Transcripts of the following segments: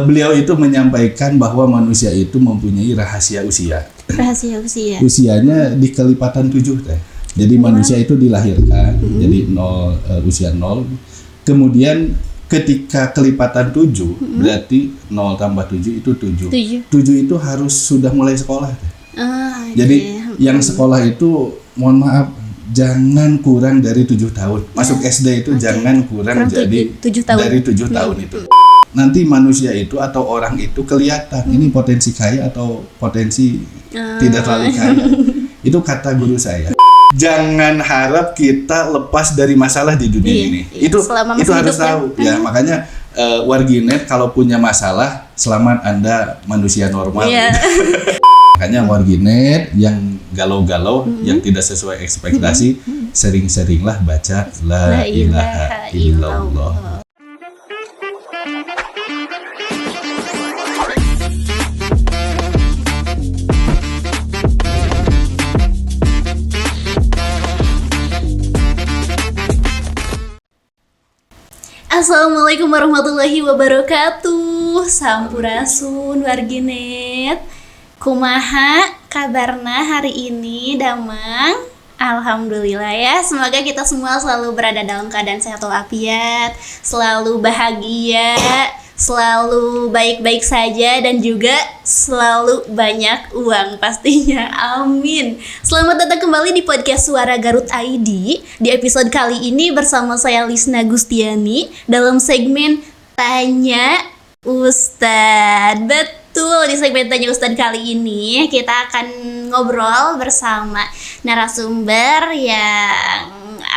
beliau itu menyampaikan bahwa manusia itu mempunyai rahasia usia. Rahasia usia. Usianya di kelipatan 7 teh. Jadi manusia itu dilahirkan jadi usia 0. Kemudian ketika kelipatan 7 berarti 0 tambah 7 itu 7. 7 itu harus sudah mulai sekolah teh. Jadi yang sekolah itu mohon maaf jangan kurang dari 7 tahun. Masuk SD itu jangan kurang jadi 7 tahun. dari 7 tahun itu. Nanti manusia itu atau orang itu kelihatan ini potensi kaya atau potensi tidak terlalu kaya. Itu kata guru saya. Jangan harap kita lepas dari masalah di dunia ini. Itu harus tahu ya. Makanya warginet kalau punya masalah, selamat Anda manusia normal. Makanya warginet yang galau-galau, yang tidak sesuai ekspektasi, sering-seringlah baca La ilaha illallah. Assalamualaikum warahmatullahi wabarakatuh. Sampurasun warginet. Kumaha kabarna hari ini damang? Alhamdulillah ya. Semoga kita semua selalu berada dalam keadaan sehat walafiat, selalu bahagia, selalu baik-baik saja, dan juga selalu banyak uang pastinya. Amin. Selamat datang kembali di podcast Suara Garut ID. Di episode kali ini bersama saya Lisna Gustiani dalam segmen Tanya Ustadz. Betul, di segmen Tanya Ustadz kali ini kita akan ngobrol bersama narasumber yang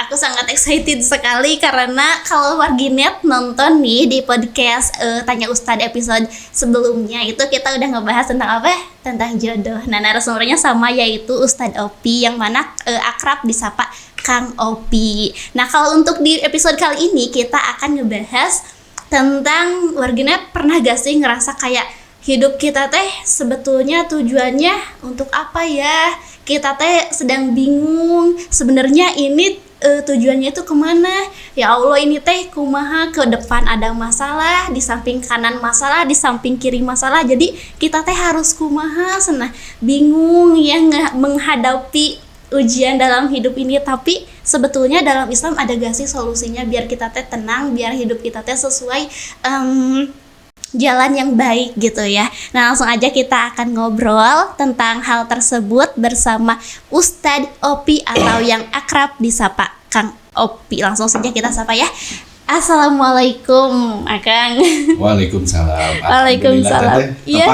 aku sangat excited sekali, karena kalau warginet nonton nih di podcast Tanya Ustadz episode sebelumnya itu kita udah ngebahas tentang apa? Tentang jodoh. Nah, narasumbernya sama, yaitu Ustadz Opi, yang mana akrab disapa Kang Opi. Nah, kalau untuk di episode kali ini kita akan ngebahas tentang warginet pernah gak sih ngerasa kayak hidup kita teh sebetulnya tujuannya untuk apa ya? Kita teh sedang bingung sebenarnya ini tujuannya itu kemana? Ya Allah, ini teh kumaha, ke depan ada masalah, di samping kanan masalah, di samping kiri masalah. Jadi kita teh harus kumaha, senah bingung ya menghadapi ujian dalam hidup ini. Tapi sebetulnya dalam Islam ada gak sih solusinya biar kita teh tenang, biar hidup kita teh sesuai jalan yang baik gitu ya. Nah, langsung aja kita akan ngobrol tentang hal tersebut bersama Ustadz Opi atau yang akrab disapa Kang Opi. Langsung saja kita sapa ya. Assalamualaikum Akang. Waalaikumsalam. Waalaikumsalam. Iya.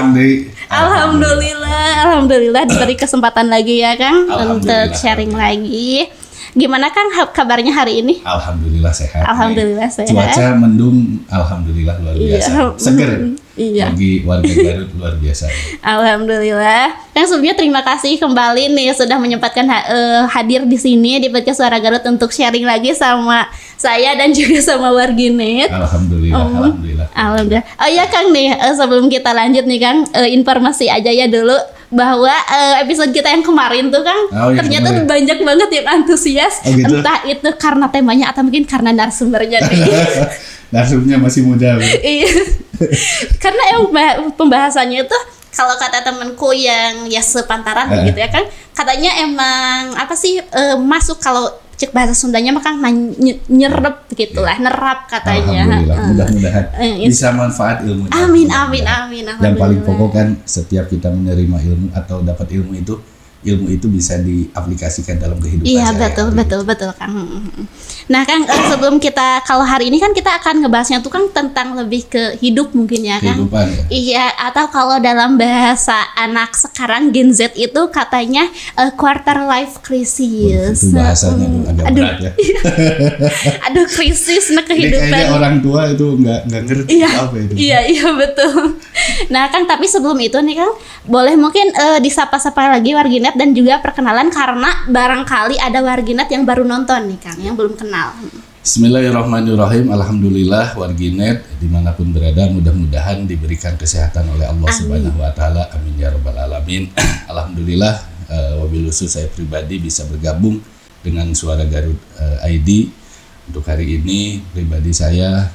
Alhamdulillah diberi kesempatan lagi ya Kang untuk sharing lagi. Gimana Kang kabarnya hari ini? Alhamdulillah sehat. Alhamdulillah sehat. Cuaca mendung, alhamdulillah luar biasa. Seger. Iya. Bagi warga Garut luar biasa. Alhamdulillah. Yang sebelumnya terima kasih kembali nih sudah menyempatkan hadir di sini di podcast Suara Garut untuk sharing lagi sama saya dan juga sama warginet. Alhamdulillah. Oh iya Kang nih, sebelum kita lanjut nih Kang, informasi aja ya dulu bahwa episode kita yang kemarin tuh Kang, ternyata banyak banget yang antusias. Gitu? Entah itu karena temanya atau mungkin karena narasumbernya nih. Narasumbernya masih muda. Iya. Karena yang pembahasannya itu kalau kata temanku yang ya sepantaran gitu ya Kang, katanya emang apa sih masuk, kalau cek bahasa Sundanya mah Kang nyerep gitulah, nerap katanya. Alhamdulillah, mudah-mudahan bisa manfaat ilmunya. Amin. Yang paling pokok kan setiap kita menerima ilmu atau dapat ilmu itu bisa diaplikasikan dalam kehidupan. Iya, betul Kang. Nah Kang, sebelum kita, kalau hari ini kan kita akan ngebahasnya tuh Kang tentang lebih ke hidup mungkin ya Kang. Kehidupan ya. Iya, atau kalau dalam bahasa anak sekarang Gen Z itu katanya quarter life crisis. Itu bahasanya agak berat ya. Aduh, krisis kehidupan. Kayaknya orang tua itu nggak ngerti apa itu. Iya betul. Nah Kang, tapi sebelum itu nih Kang, boleh mungkin disapa-sapa lagi warginet dan juga perkenalan, karena barangkali ada warginet yang baru nonton nih Kang, yang belum kenal. Bismillahirrahmanirrahim. Alhamdulillah warginet dimanapun berada mudah-mudahan diberikan kesehatan oleh Allah Subhanahu Wa Taala. Amin ya rabbal alamin. Alhamdulillah wabil khusus saya pribadi bisa bergabung dengan Suara Garut ID. Untuk hari ini pribadi saya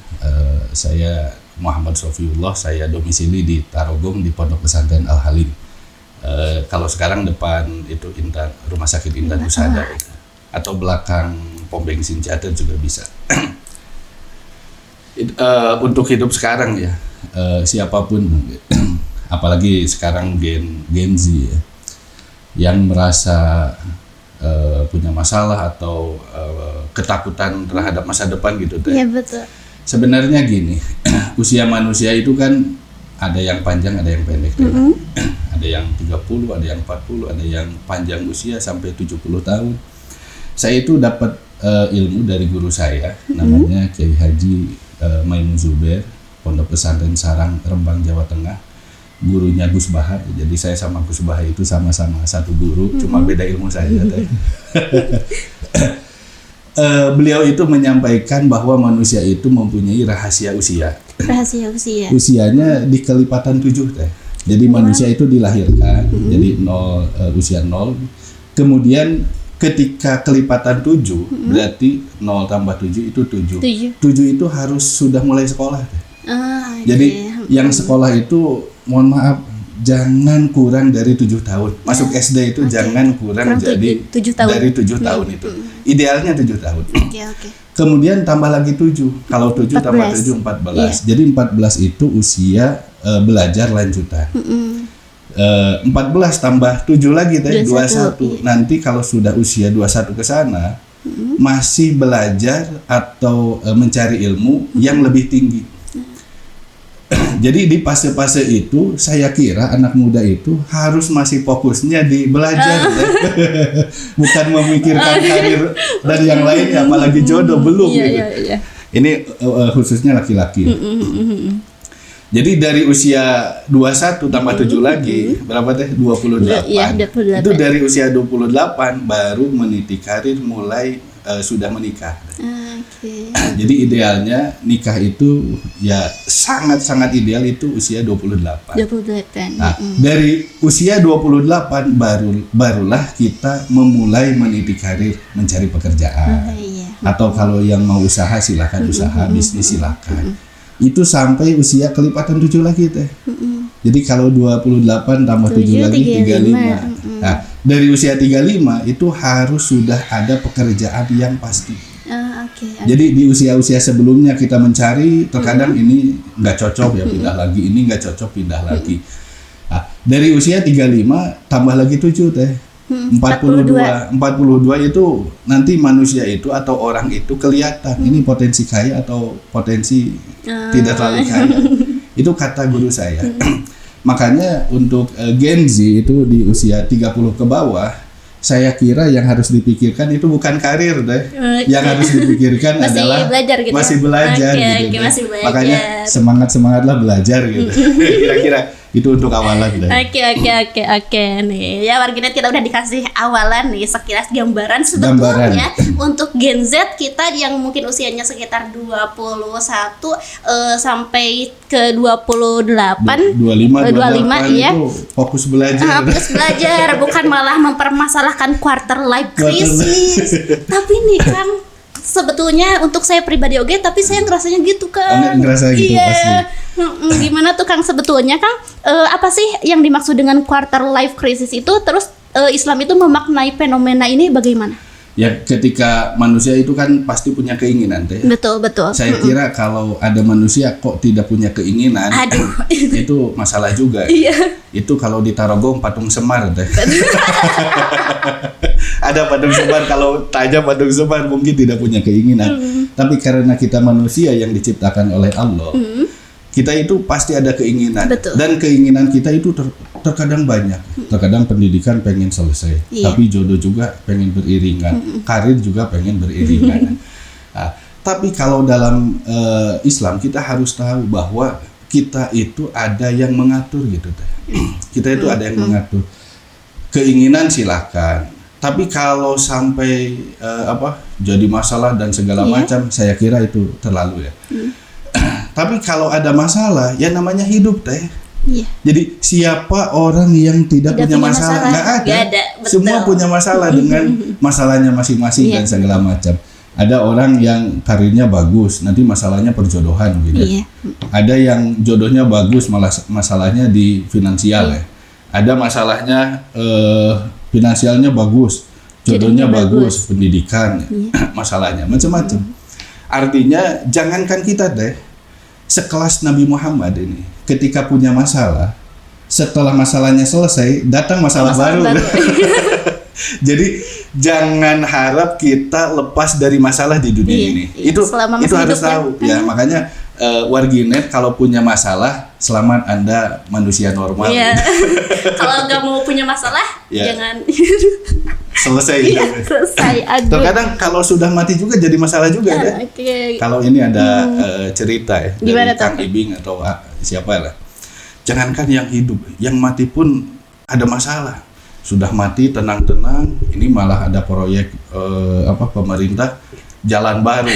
Muhammad Sofiullah, saya domisili di Tarogong di Pondok Pesantren Al Halim. Kalau sekarang depan itu Intan, Rumah Sakit Intan Husada itu. Atau belakang pom bensin Jateng juga bisa. Untuk hidup sekarang ya, siapapun, apalagi sekarang Gen Z ya, yang merasa punya masalah atau ketakutan terhadap masa depan gitu teh. Iya betul. Sebenarnya gini, usia manusia itu kan ada yang panjang, ada yang pendek. Ada yang 30, ada yang 40, ada yang panjang usia sampai 70 tahun. Saya itu dapat ilmu dari guru saya, namanya Kiai Haji Maimun Zubair, Pondok Pesantren Sarang, Rembang, Jawa Tengah. Gurunya Gus Bahar, jadi saya sama Gus Bahar itu sama-sama satu guru, cuma beda ilmu saja. Beliau itu menyampaikan bahwa manusia itu mempunyai rahasia usia. Rahasia usia. Usianya di kelipatan 7 teh. Jadi manusia itu dilahirkan, jadi usia 0. Kemudian ketika kelipatan 7, berarti 0 tambah 7 itu 7. 7 itu harus sudah mulai sekolah teh. Jadi yang sekolah itu, mohon maaf, jangan kurang dari 7 tahun. Masuk SD itu jangan kurang jadi 7 tahun. dari 7 tahun itu. Idealnya 7 tahun. Oke. Kemudian tambah lagi 7. Kalau 7 tambah 7 14. Jadi 14 itu usia belajar lanjutan. 14 tambah 7 lagi tadi 21. Nanti kalau sudah usia 21 ke sana, masih belajar atau mencari ilmu yang lebih tinggi. Jadi di fase-fase itu saya kira anak muda itu harus masih fokusnya di belajar, bukan memikirkan karir dan yang lainnya, apalagi jodoh belum gitu. Ini khususnya laki-laki. Jadi dari usia 21 tambah 7 lagi berapa teh? 28. Itu dari usia 28 baru meniti karir, mulai sudah menikah. Jadi idealnya nikah itu ya sangat-sangat ideal itu usia 28. Nah, dari usia 28 barulah kita memulai meniti karir, mencari pekerjaan. Atau kalau yang mau usaha silakan usaha, bisnis silakan. Itu sampai usia kelipatan 7 lagi teh. Jadi kalau 28 tambah 7 lagi 35. Nah, dari usia 35 itu harus sudah ada pekerjaan yang pasti. Jadi di usia-usia sebelumnya kita mencari, terkadang ini nggak cocok ya pindah lagi, ini nggak cocok pindah lagi. Nah, dari usia 35 tambah lagi 7 teh. 42 itu nanti manusia itu atau orang itu kelihatan ini potensi kaya atau potensi tidak terlalu kaya. Itu kata guru saya. Makanya untuk Gen Z itu di usia 30 ke bawah, saya kira yang harus dipikirkan itu bukan karir deh. Yang harus dipikirkan adalah belajar gitu. Masih belajar gitu. Masih belajar. Makanya semangatlah belajar gitu. Kira-kira itu untuk awalan deh. Oke nih. Ya warganet, kita udah dikasih awalan nih, sekilas gambaran sebetulnya untuk Gen Z kita yang mungkin usianya sekitar 21 sampai ke 28 25 ya. Itu fokus belajar. Fokus belajar, bukan malah mempermasalahkan quarter life crisis. Tapi nih kan sebetulnya untuk saya pribadi oke, tapi saya ngerasanya gitu kan. Ngerasa gitu pasti. Gimana tuh Kang sebetulnya Kang, apa sih yang dimaksud dengan quarter life crisis itu? Terus Islam itu memaknai fenomena ini bagaimana? Ya ketika manusia itu kan pasti punya keinginan teh. Betul. Saya kira kalau ada manusia kok tidak punya keinginan, itu masalah juga. Iya. Itu kalau di Tarogong patung Semar teh. Ada patung Semar, kalau tanya patung Semar mungkin tidak punya keinginan. Tapi karena kita manusia yang diciptakan oleh Allah, kita itu pasti ada keinginan. Betul. Dan keinginan kita itu terkadang banyak. Terkadang pendidikan pengen selesai, tapi jodoh juga pengen beriringan, karir juga pengen beriringan. Nah, tapi kalau dalam Islam kita harus tahu bahwa kita itu ada yang mengatur gitu teh. Kita itu ada yang mengatur. Keinginan silakan. Tapi kalau sampai jadi masalah dan segala macam, saya kira itu terlalu ya. Tapi kalau ada masalah, ya namanya hidup teh. Jadi siapa orang yang tidak punya masalah? Nggak ada. Betul. Semua punya masalah dengan masalahnya masing-masing dan segala macam. Ada orang yang karirnya bagus, nanti masalahnya perjodohan gitu. Iya. Ada yang jodohnya bagus, malah masalahnya di finansial ya. Ada masalahnya finansialnya bagus, jodohnya bagus, pendidikan, masalahnya macam-macam. Artinya jangankan kita deh, sekelas Nabi Muhammad ini, ketika punya masalah, setelah masalahnya selesai, datang masalah baru. Jadi jangan harap kita lepas dari masalah di dunia ini. Itu harus tahu ya. Makanya warginet kalau punya masalah, selamat Anda manusia normal. Iya. Kalau nggak mau punya masalah, jangan selesai. Selesai. Terkadang kalau sudah mati juga jadi masalah juga deh. Okay. Kalau ini ada cerita ya Gimana dari Kang Ibing atau siapa lah. Jangankan yang hidup, yang mati pun ada masalah. Sudah mati tenang-tenang, ini malah ada proyek pemerintah jalan baru,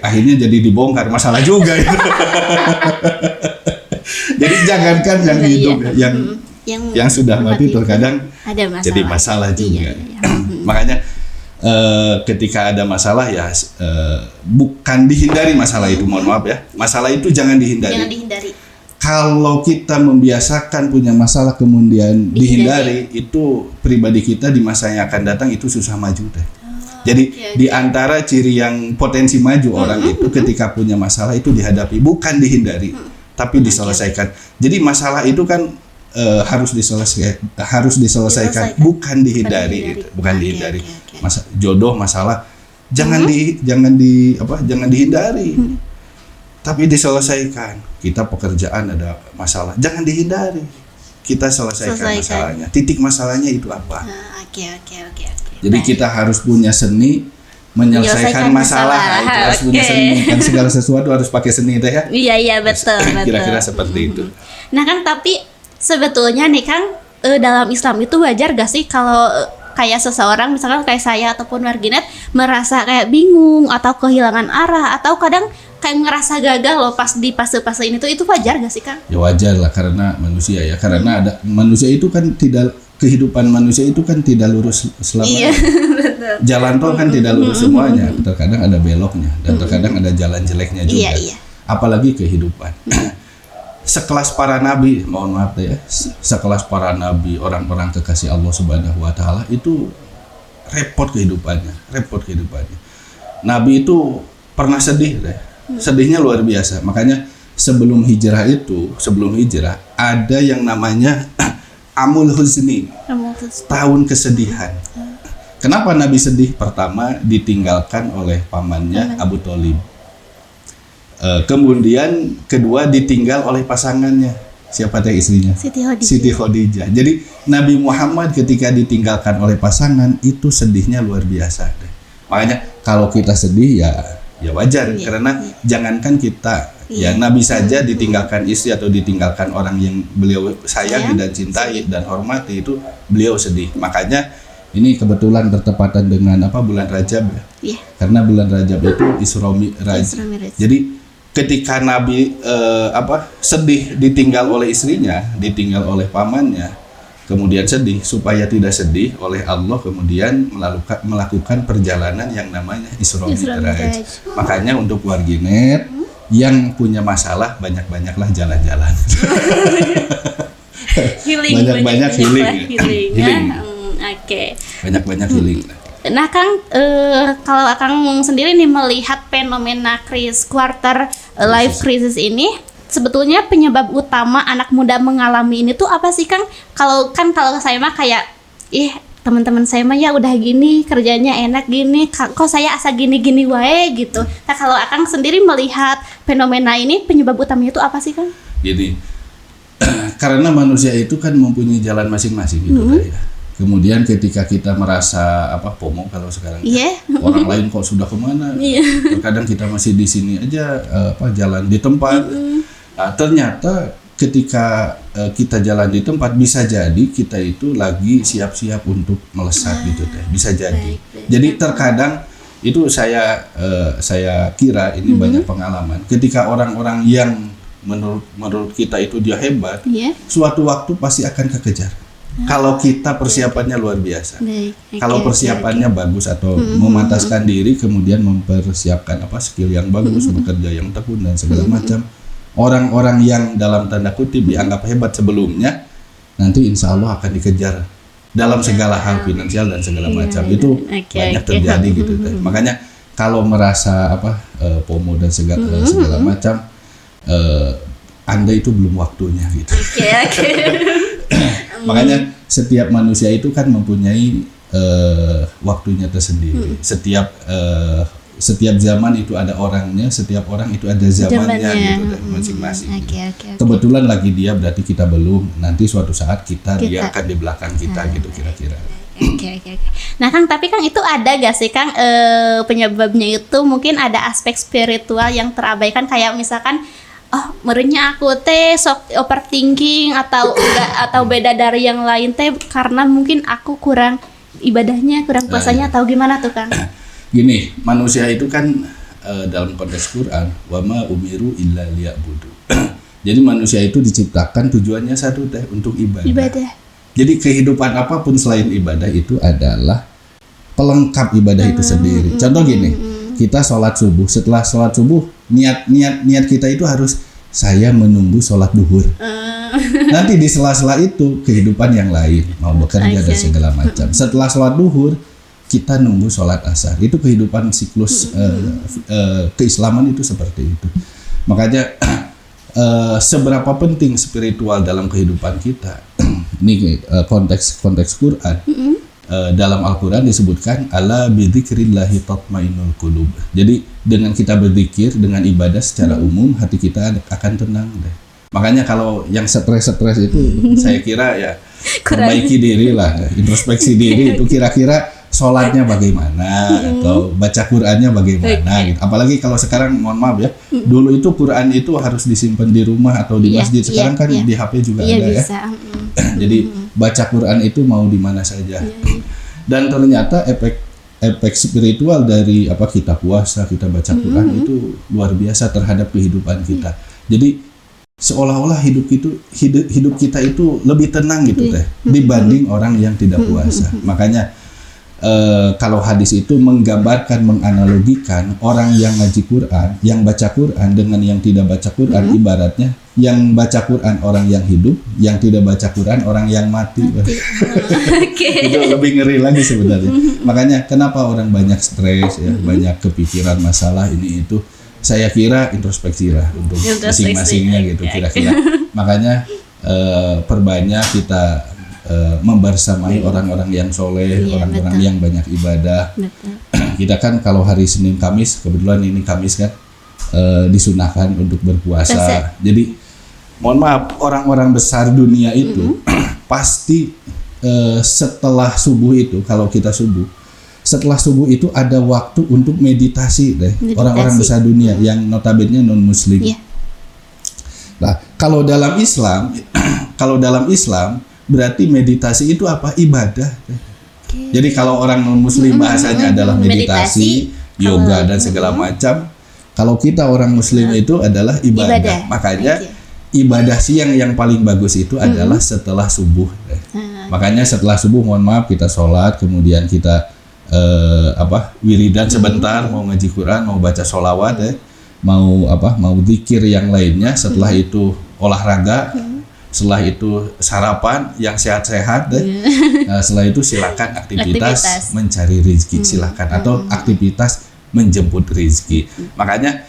akhirnya jadi dibongkar, masalah juga itu. Jadi jangankan yang hidup, yang sudah mati terkadang ada masalah. Jadi masalah juga. Iya. Makanya ketika ada masalah ya bukan dihindari masalah itu, mohon maaf ya, masalah itu jangan dihindari. Jangan dihindari. Kalau kita membiasakan punya masalah kemudian dihindari, itu pribadi kita di masa yang akan datang itu susah maju deh. Jadi di antara ciri yang potensi maju orang itu ketika punya masalah itu dihadapi, bukan dihindari, tapi diselesaikan. Jadi masalah itu kan harus diselesaikan, bukan dihindari. Gitu. Bukan dihindari. Jodoh masalah jangan dihindari. Tapi diselesaikan. Kita pekerjaan ada masalah, jangan dihindari. Kita selesaikan masalahnya. Titik masalahnya itu apa? Oke. Jadi kita harus punya seni menyelesaikan masalah. Harus punya seni. Kan segala sesuatu harus pakai seni teh ya. Iya betul. Kira-kira seperti itu. Nah kan tapi sebetulnya nih Kang, dalam Islam itu wajar gak sih kalau kayak seseorang misalkan kayak saya ataupun warginet merasa kayak bingung atau kehilangan arah atau kadang kayak ngerasa gagal loh pas di fase-fase ini tuh, itu wajar gak sih Kang? Ya wajar lah, karena manusia ya, karena ada manusia itu kan tidak, kehidupan manusia itu kan tidak lurus selamanya. Betul. Jalan tol kan tidak lurus semuanya, terkadang ada beloknya dan terkadang ada jalan jeleknya juga. Iya. Apalagi kehidupan. Sekelas para nabi, mohon maaf ya, sekelas para nabi, orang-orang kekasih Allah Subhanahu wa taala itu repot kehidupannya. Nabi itu pernah sedih deh. Sedihnya luar biasa. Makanya sebelum hijrah ada yang namanya Amul Huzni, tahun kesedihan. Kenapa Nabi sedih? Pertama, ditinggalkan oleh pamannya Abu Thalib. Kemudian kedua, ditinggal oleh pasangannya. Siapa teh istrinya? Siti Khadijah. Jadi Nabi Muhammad ketika ditinggalkan oleh pasangan itu sedihnya luar biasa. Makanya kalau kita sedih ya wajar, karena jangankan kita, ya Nabi saja ditinggalkan istri atau ditinggalkan orang yang beliau sayangi dan cintai dan hormati, itu beliau sedih. Makanya ini kebetulan bertepatan dengan bulan Rajab ya. Karena bulan Rajab itu Isra Mi'raj. Jadi ketika Nabi sedih ditinggal oleh istrinya, ditinggal oleh pamannya, kemudian sedih, supaya tidak sedih oleh Allah, kemudian melakukan perjalanan yang namanya Isra Mi'raj. Makanya untuk warginet yang punya masalah, banyak-banyaklah jalan-jalan. Banyak-banyak healing. Oke. Banyak-banyak healing. Nah Kang, kalau Kang sendiri nih melihat fenomena quarter life crisis ini, sebetulnya penyebab utama anak muda mengalami ini tuh apa sih Kang? Kalau saya mah kayak teman-teman saya mah ya udah gini, kerjanya enak gini, kok saya asa gini-gini wae gitu. Nah kalau Akang sendiri melihat fenomena ini, penyebab utamanya itu apa sih Kang? Gini, karena manusia itu kan mempunyai jalan masing-masing gitu ya. Kemudian ketika kita merasa FOMO kalau sekarang, orang lain kok sudah kemana, terkadang kita masih di sini aja jalan di tempat. Nah, ternyata ketika kita jalan di tempat, bisa jadi kita itu lagi siap-siap untuk melesat gitu deh, bisa jadi. Jadi terkadang itu saya kira ini banyak pengalaman. Ketika orang-orang yang menurut kita itu dia hebat, suatu waktu pasti akan kekejar. Kalau kita persiapannya luar biasa. Baik. Kalau persiapannya bagus atau memantaskan diri, kemudian mempersiapkan skill yang bagus, bekerja yang tekun dan segala macam. Orang-orang yang dalam tanda kutip dianggap hebat sebelumnya, nanti insya Allah akan dikejar dalam segala hal finansial dan segala macam. Itu banyak terjadi gitu. Makanya kalau merasa FOMO dan segala macam, Anda itu belum waktunya gitu. Makanya setiap manusia itu kan mempunyai waktunya tersendiri. Setiap zaman itu ada orangnya, setiap orang itu ada zamannya gitu masing-masing. Kebetulan lagi dia, berarti kita belum. Nanti suatu saat dia akan di belakang kita gitu kira-kira. Oke. Nah Kang, tapi Kang itu ada gak sih Kang penyebabnya itu mungkin ada aspek spiritual yang terabaikan, kayak misalkan merenya aku sok overthinking atau enggak, atau beda dari yang lain karena mungkin aku kurang ibadahnya, kurang puasanya atau gimana tuh Kang? Gini, manusia itu kan dalam konteks Quran, wa ma umiru illa liya'budu. Jadi manusia itu diciptakan tujuannya satu untuk ibadah. Jadi kehidupan apapun selain ibadah itu adalah pelengkap ibadah itu sendiri. Contoh gini, kita sholat subuh, setelah sholat subuh niat kita itu harus saya menunggu sholat duhur. Nanti di sela-sela itu kehidupan yang lain, mau bekerja dan segala macam. Setelah sholat duhur kita nunggu sholat asar. Itu kehidupan siklus keislaman itu seperti itu. Makanya seberapa penting spiritual dalam kehidupan kita. Ini konteks Quran. Dalam Al-Quran disebutkan ala bidzikrillahi tatmainnul qulub. Jadi dengan kita berzikir, dengan ibadah secara umum, hati kita akan tenang deh. Makanya kalau yang stres itu saya kira ya perbaiki diri lah, introspeksi diri itu kira-kira sholatnya bagaimana atau baca Qurannya bagaimana gitu. Apalagi kalau sekarang mohon maaf ya, dulu itu Quran itu harus disimpan di rumah atau di masjid. Sekarang kan di HP juga ada bisa. Ya. Jadi baca Quran itu mau di mana saja. Dan ternyata efek spiritual dari kita puasa, kita baca Quran itu luar biasa terhadap kehidupan kita. Jadi seolah-olah hidup kita itu lebih tenang gitu dibanding orang yang tidak puasa. Makanya kalau hadis itu menggambarkan, menganalogikan orang yang ngaji Quran, yang baca Quran dengan yang tidak baca Quran, ibaratnya yang baca Quran orang yang hidup, yang tidak baca Quran orang yang mati. Itu lebih ngeri lagi sebenarnya. Makanya kenapa orang banyak stres ya, banyak kepikiran masalah ini itu. Saya kira introspeksi lah untuk masing-masingnya gitu kira-kira. Makanya perbanyak kita membersamai orang-orang yang soleh, orang-orang yang banyak ibadah. Kita kan kalau hari Senin Kamis, kebetulan ini Kamis kan, disunahkan untuk berpuasa. Jadi mohon maaf, orang-orang besar dunia itu pasti setelah subuh itu, kalau kita subuh, setelah subuh itu ada waktu untuk meditasi deh. Orang-orang besar dunia yang notabene non muslim. Nah, kalau dalam Islam berarti meditasi itu apa? Ibadah. Jadi kalau orang non muslim bahasanya adalah meditasi, yoga dan segala macam. Kalau kita orang muslim itu adalah ibadah. Makanya ibadah siang yang paling bagus itu adalah setelah subuh. Makanya setelah subuh mohon maaf kita sholat, kemudian kita wiridan sebentar, mau ngaji Quran, mau baca sholawat mau zikir yang lainnya. Setelah itu olahraga, setelah itu sarapan yang sehat-sehat deh. Setelah itu silakan aktivitas mencari rezeki, silakan, atau aktivitas menjemput rezeki. Makanya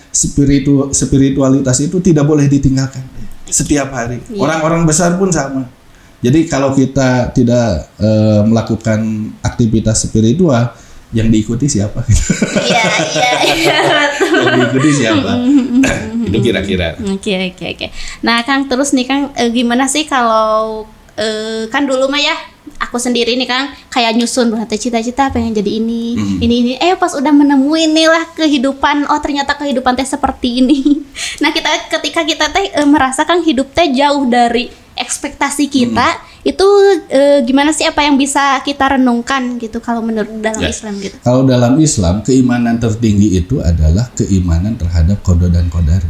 spiritualitas itu tidak boleh ditinggalkan setiap hari. Orang-orang besar pun sama. Jadi kalau kita tidak melakukan aktivitas spiritual, yang diikuti siapa? Iya. Yang diikuti siapa? Itu kira-kira. Oke. Nah Kang, terus nih Kang, gimana sih kalau kan dulu mah ya aku sendiri nih Kang kayak nyusun cita-cita pengen jadi ini. Pas udah menemuin nih lah kehidupan, ternyata kehidupan teh seperti ini. Nah ketika kita teh merasakan hidup teh jauh dari ekspektasi kita, itu gimana sih, apa yang bisa kita renungkan gitu kalau menurut dalam Islam gitu? Kalau dalam Islam, keimanan tertinggi itu adalah keimanan terhadap qada dan qadar.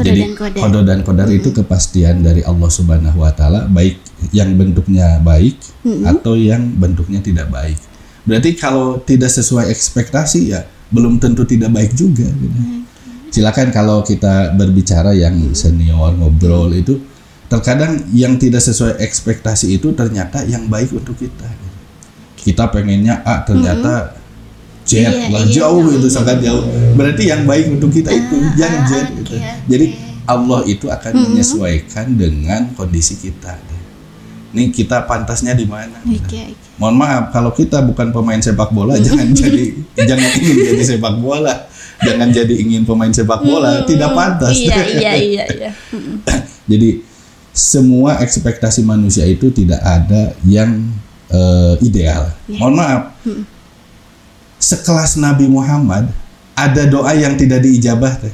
Qada Jadi dan qadar. qada dan qadar itu kepastian dari Allah Subhanahu wa taala, baik yang bentuknya baik atau yang bentuknya tidak baik. Berarti kalau tidak sesuai ekspektasi ya belum tentu tidak baik juga gitu. Silakan kalau kita berbicara yang senior ngobrol itu terkadang yang tidak sesuai ekspektasi itu ternyata yang baik untuk kita. Kita pengennya A ternyata Z lah, jauh itu sangat jauh. Berarti yang baik untuk kita itu yang Z gitu. Jadi Allah itu akan menyesuaikan dengan kondisi kita. Nih kita pantasnya di mana? Mohon maaf kalau kita bukan pemain sepak bola jangan ingin jadi sepak bola. Jangan jadi ingin pemain sepak bola, tidak pantas. Iya. Jadi semua ekspektasi manusia itu tidak ada yang ideal. Mohon maaf. Sekelas Nabi Muhammad ada doa yang tidak diijabah teh.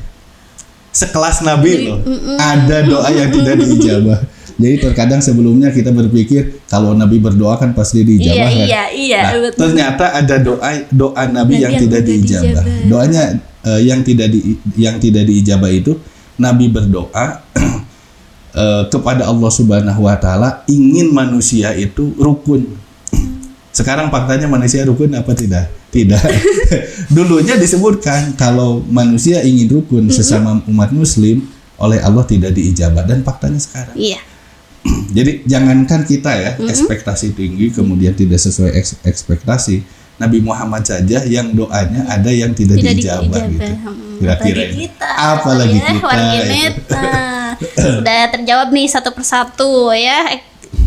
Sekelas Nabi loh, ada doa yang tidak diijabah. Jadi terkadang sebelumnya kita berpikir kalau Nabi berdoa kan pasti diijabah kan. Iya, Nah, betul. ternyata ada doa Nabi yang tidak diijabah. Doanya yang tidak diijabah itu Nabi berdoa kepada Allah Subhanahu wa taala ingin manusia itu rukun. Sekarang faktanya manusia rukun apa tidak? Tidak. Dulunya disebutkan kalau manusia ingin rukun sesama umat muslim oleh Allah tidak diijabah, dan faktanya sekarang. Iya. Jadi jangankan kita ya ekspektasi tinggi kemudian tidak sesuai ekspektasi, Nabi Muhammad saja yang doanya ada yang tidak diijabah gitu. Kira-kira apalagi kita. Udah terjawab nih satu persatu ya.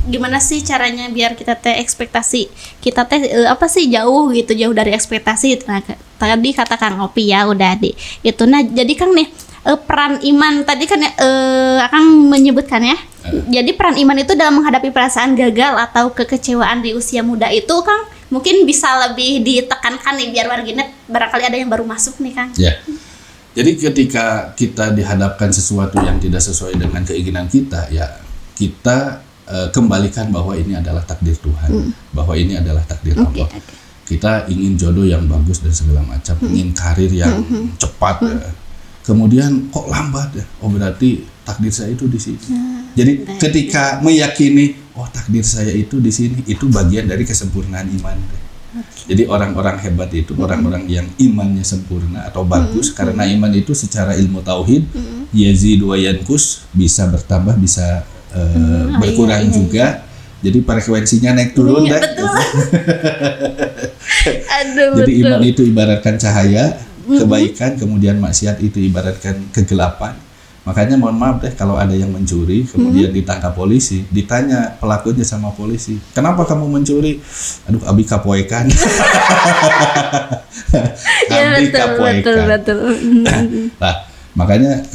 Gimana sih caranya biar kita teh ekspektasi kita teh apa sih jauh dari ekspektasi. Nah, tadi kata Kang Opi ya udah di itu. Nah jadi Kang nih peran iman tadi kan Akang menyebutkan ya. Jadi peran iman itu dalam menghadapi perasaan gagal atau kekecewaan di usia muda itu Kang mungkin bisa lebih ditekankan nih biar warganet barangkali ada yang baru masuk nih Kang. Ya. Jadi ketika kita dihadapkan sesuatu yang tidak sesuai dengan keinginan kita, ya kita kembalikan bahwa ini adalah takdir Tuhan, bahwa ini adalah takdir Allah. Kita ingin jodoh yang bagus dan segala macam, ingin karir yang cepat, kemudian kok lambat ya? Oh berarti takdir saya itu di sini. Jadi ketika meyakini, oh takdir saya itu di sini, itu bagian dari kesempurnaan iman. Jadi orang-orang hebat itu orang-orang yang imannya sempurna atau bagus, karena iman itu secara ilmu tauhid yazid wa yanqus, bisa bertambah bisa berkurang juga. Jadi frekuensinya naik turun dah. Jadi iman itu ibaratkan cahaya, kebaikan, kemudian maksiat itu ibaratkan kegelapan. Makanya mohon maaf deh kalau ada yang mencuri kemudian ditangkap polisi, ditanya pelakunya sama polisi, kenapa kamu mencuri? Aduh, abi kapoekan. Abi kapoekan. Betul. Nah, makanya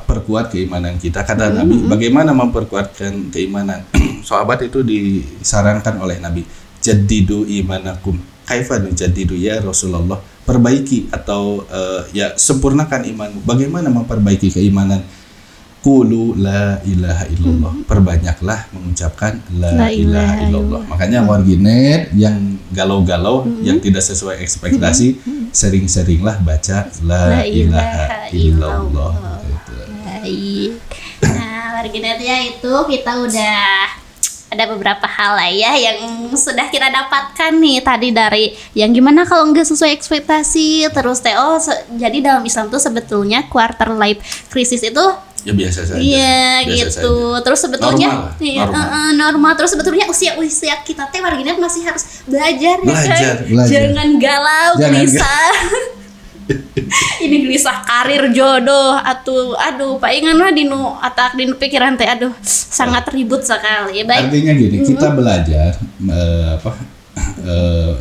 perkuat keimanan kita. Kata Nabi, bagaimana memperkuatkan keimanan? Sahabat itu disarankan oleh Nabi, jaddidu imanakum. Kaifa nujaddidu ya Rasulullah? Perbaiki atau ya sempurnakan imanmu. Bagaimana memperbaiki keimanan? Qulu la ilaha illallah. Perbanyaklah mengucapkan la ilaha illallah. Makanya warginet yang galau-galau, yang tidak sesuai ekspektasi, sering-seringlah baca la ilaha illallah. Baik. Nah, warginet ya itu kita udah ada beberapa hal lah ya yang sudah kita dapatkan nih tadi dari yang gimana kalau nggak sesuai ekspektasi, terus jadi dalam Islam tuh sebetulnya quarter life crisis itu ya biasa saja. Iya gitu. Saja. Terus sebetulnya normal. Terus sebetulnya usia kita teh warganet masih harus belajar. Belajar. Jangan galau, gelisah. Ini gelisah karir jodoh aduh palingan dinu atak dinu pikiran teh aduh sangat ribut sekali. Baik. Artinya gini, kita belajar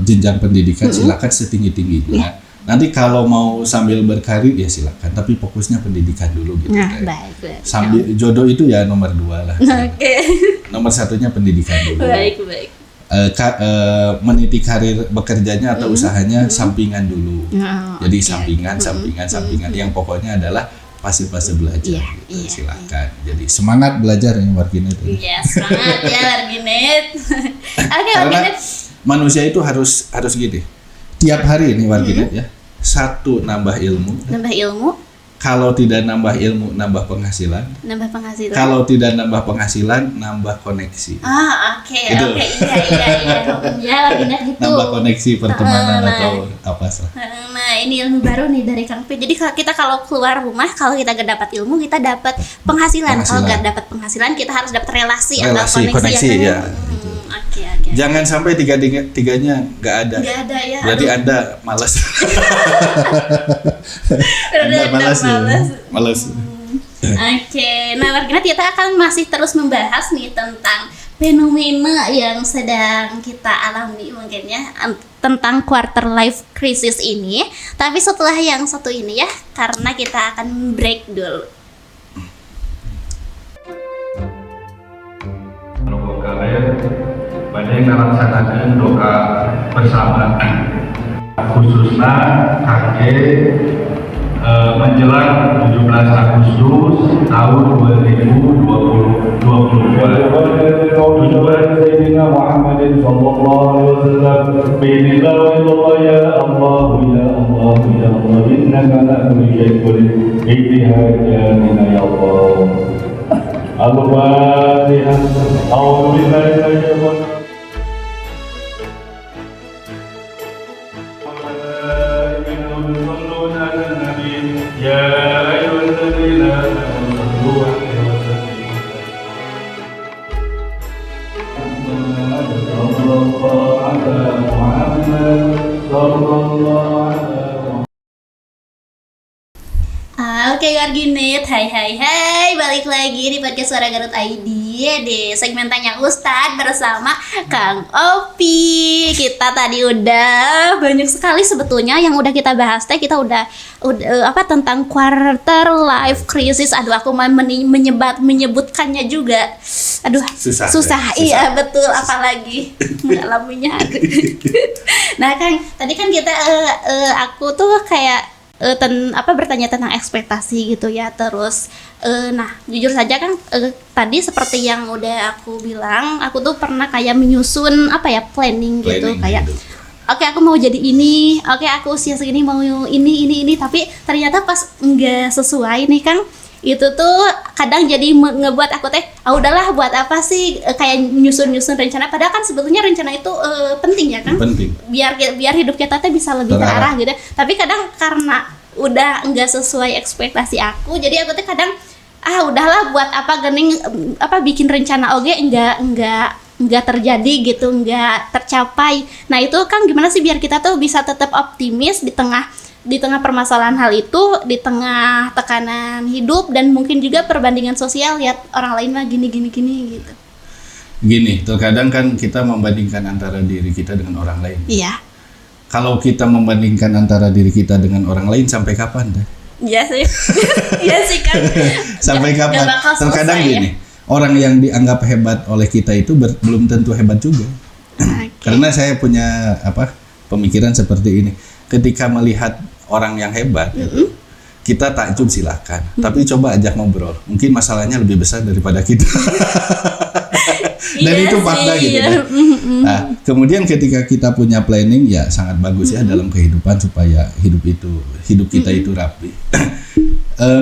jenjang pendidikan silakan setinggi-tingginya. Nanti kalau mau sambil berkarir ya silakan, tapi fokusnya pendidikan dulu gitu. Nah, baik. Sambil jodoh itu ya nomor 2 lah. Oke. Nomor 1-nya pendidikan dulu. Baik. Meniti karir bekerjanya atau usahanya sampingan dulu. Jadi sampingan. Yang pokoknya adalah fase-fase belajar. Silakan. Jadi semangat belajar ya warginet. Iya, semangat ya warginet. Oke, karena warginet. Manusia itu harus gini. Tiap hari ini warginet ya. 1 nambah ilmu. Kalau tidak nambah ilmu, nambah penghasilan. Nambah penghasilan. Kalau tidak nambah penghasilan, nambah koneksi. Oke, Itu. oke, iya. Ya, lagi gitu. Nambah koneksi pertemanan Nah. atau apa salah. Nah, ini ilmu baru nih dari Kang Pi. Jadi kita kalau keluar rumah, kalau kita gak dapat ilmu, kita dapat penghasilan. Kalau gak dapat penghasilan, kita harus dapat relasi atau koneksi ya. Oke. Jangan sampai tiganya nggak ada. Nggak ada ya. Berarti Aduh. Anda malas. Udah malas. malas. Oke, nah warganet kita akan masih terus membahas nih tentang fenomena yang sedang kita alami mungkin ya, tentang quarter life crisis ini. Tapi setelah yang satu ini ya, karena kita akan break dulu. Banyak yang melaksanakan doa bersama, khususnya KG menjelang 17 Agustus tahun 2022. Tujuan Sayyidina Muhammadin sallallahu alaihi wasallam binillah ya Allah ya Allah ya Allah innaka la tusyriku ihtihajatina ya Allah. Al-Fatihah. A'udzu billahi minasy syaithanir يا أيها الذين آمنوا صلوا عليه وسلموا صلى الله على محمد صلى الله على Oke Warginet, hai, balik lagi di podcast Suara Garut ID di segmen Tanya Ustadz bersama Kang Opi. Kita tadi udah banyak sekali sebetulnya yang udah kita bahas teh. Kita udah tentang quarter life crisis. Aduh, aku mau menyebutkannya juga. Aduh, susah. Iya betul, apalagi mengalaminya. Nah Kang, tadi kan kita aku tuh kayak bertanya tentang ekspektasi gitu ya. Terus nah jujur saja kan tadi seperti yang udah aku bilang, aku tuh pernah kayak menyusun planning gitu kayak oke, aku mau jadi ini, oke aku usia segini mau ini, tapi ternyata pas nggak sesuai nih Kang, itu tuh kadang jadi ngebuat aku udahlah buat apa sih kayak nyusun rencana, padahal kan sebetulnya rencana itu penting ya Kang, penting biar hidup kita tuh bisa lebih terarah gitu. Tapi kadang karena udah nggak sesuai ekspektasi aku, jadi aku tuh kadang udahlah buat apa gening bikin rencana nggak terjadi gitu, nggak tercapai. Nah itu Kang gimana sih biar kita tuh bisa tetap optimis di tengah permasalahan hal itu, di tengah tekanan hidup dan mungkin juga perbandingan sosial, lihat orang lain mah gini gitu. Gini, terkadang kan kita membandingkan antara diri kita dengan orang lain. Iya. Kalau kita membandingkan antara diri kita dengan orang lain, sampai kapan dah? Iya sih. Iya sih Kang. Sampai kapan? Gak bakal Terkadang selesai, gini, orang yang dianggap hebat oleh kita itu belum tentu hebat juga. Okay. Karena saya punya pemikiran seperti ini. Ketika melihat orang yang hebat, kita takjub silakan. Tapi coba ajak ngobrol. Mungkin masalahnya lebih besar daripada kita. Dan itu fakta gitu kan. Nah, kemudian ketika kita punya planning, ya sangat bagus ya dalam kehidupan supaya hidup kita itu rapi.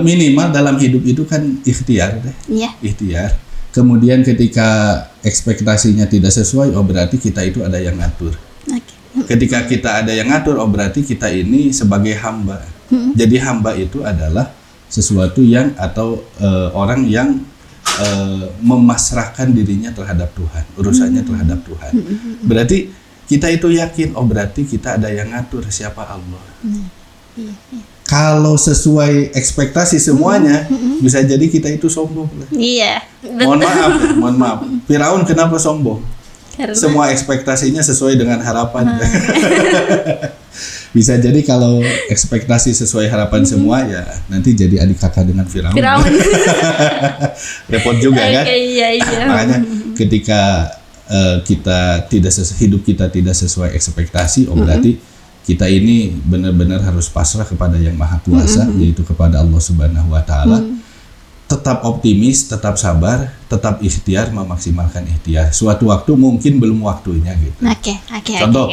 Minimal dalam hidup itu kan ikhtiar deh. Iya. Ikhtiar. Kemudian ketika ekspektasinya tidak sesuai, berarti kita itu ada yang ngatur. Okay. Ketika kita ada yang ngatur, berarti kita ini sebagai hamba. Jadi hamba itu adalah sesuatu yang atau orang yang memasrahkan dirinya terhadap Tuhan, urusannya terhadap Tuhan. Berarti kita itu yakin, berarti kita ada yang ngatur, siapa Allah. Kalau sesuai ekspektasi semuanya, bisa jadi kita itu sombong. Iya. Mohon maaf. Firaun kenapa sombong? Karena Semua ekspektasinya sesuai dengan harapan. Bisa jadi kalau ekspektasi sesuai harapan semua, ya nanti jadi adik kakak dengan Firaun. Repot juga kan? Iya. Makanya ketika hidup kita tidak sesuai ekspektasi, berarti kita ini benar-benar harus pasrah kepada Yang Maha Kuasa, yaitu kepada Allah Subhanahu wa taala. Tetap optimis, tetap sabar, tetap ikhtiar, memaksimalkan ikhtiar. Suatu waktu mungkin belum waktunya gitu. Contoh,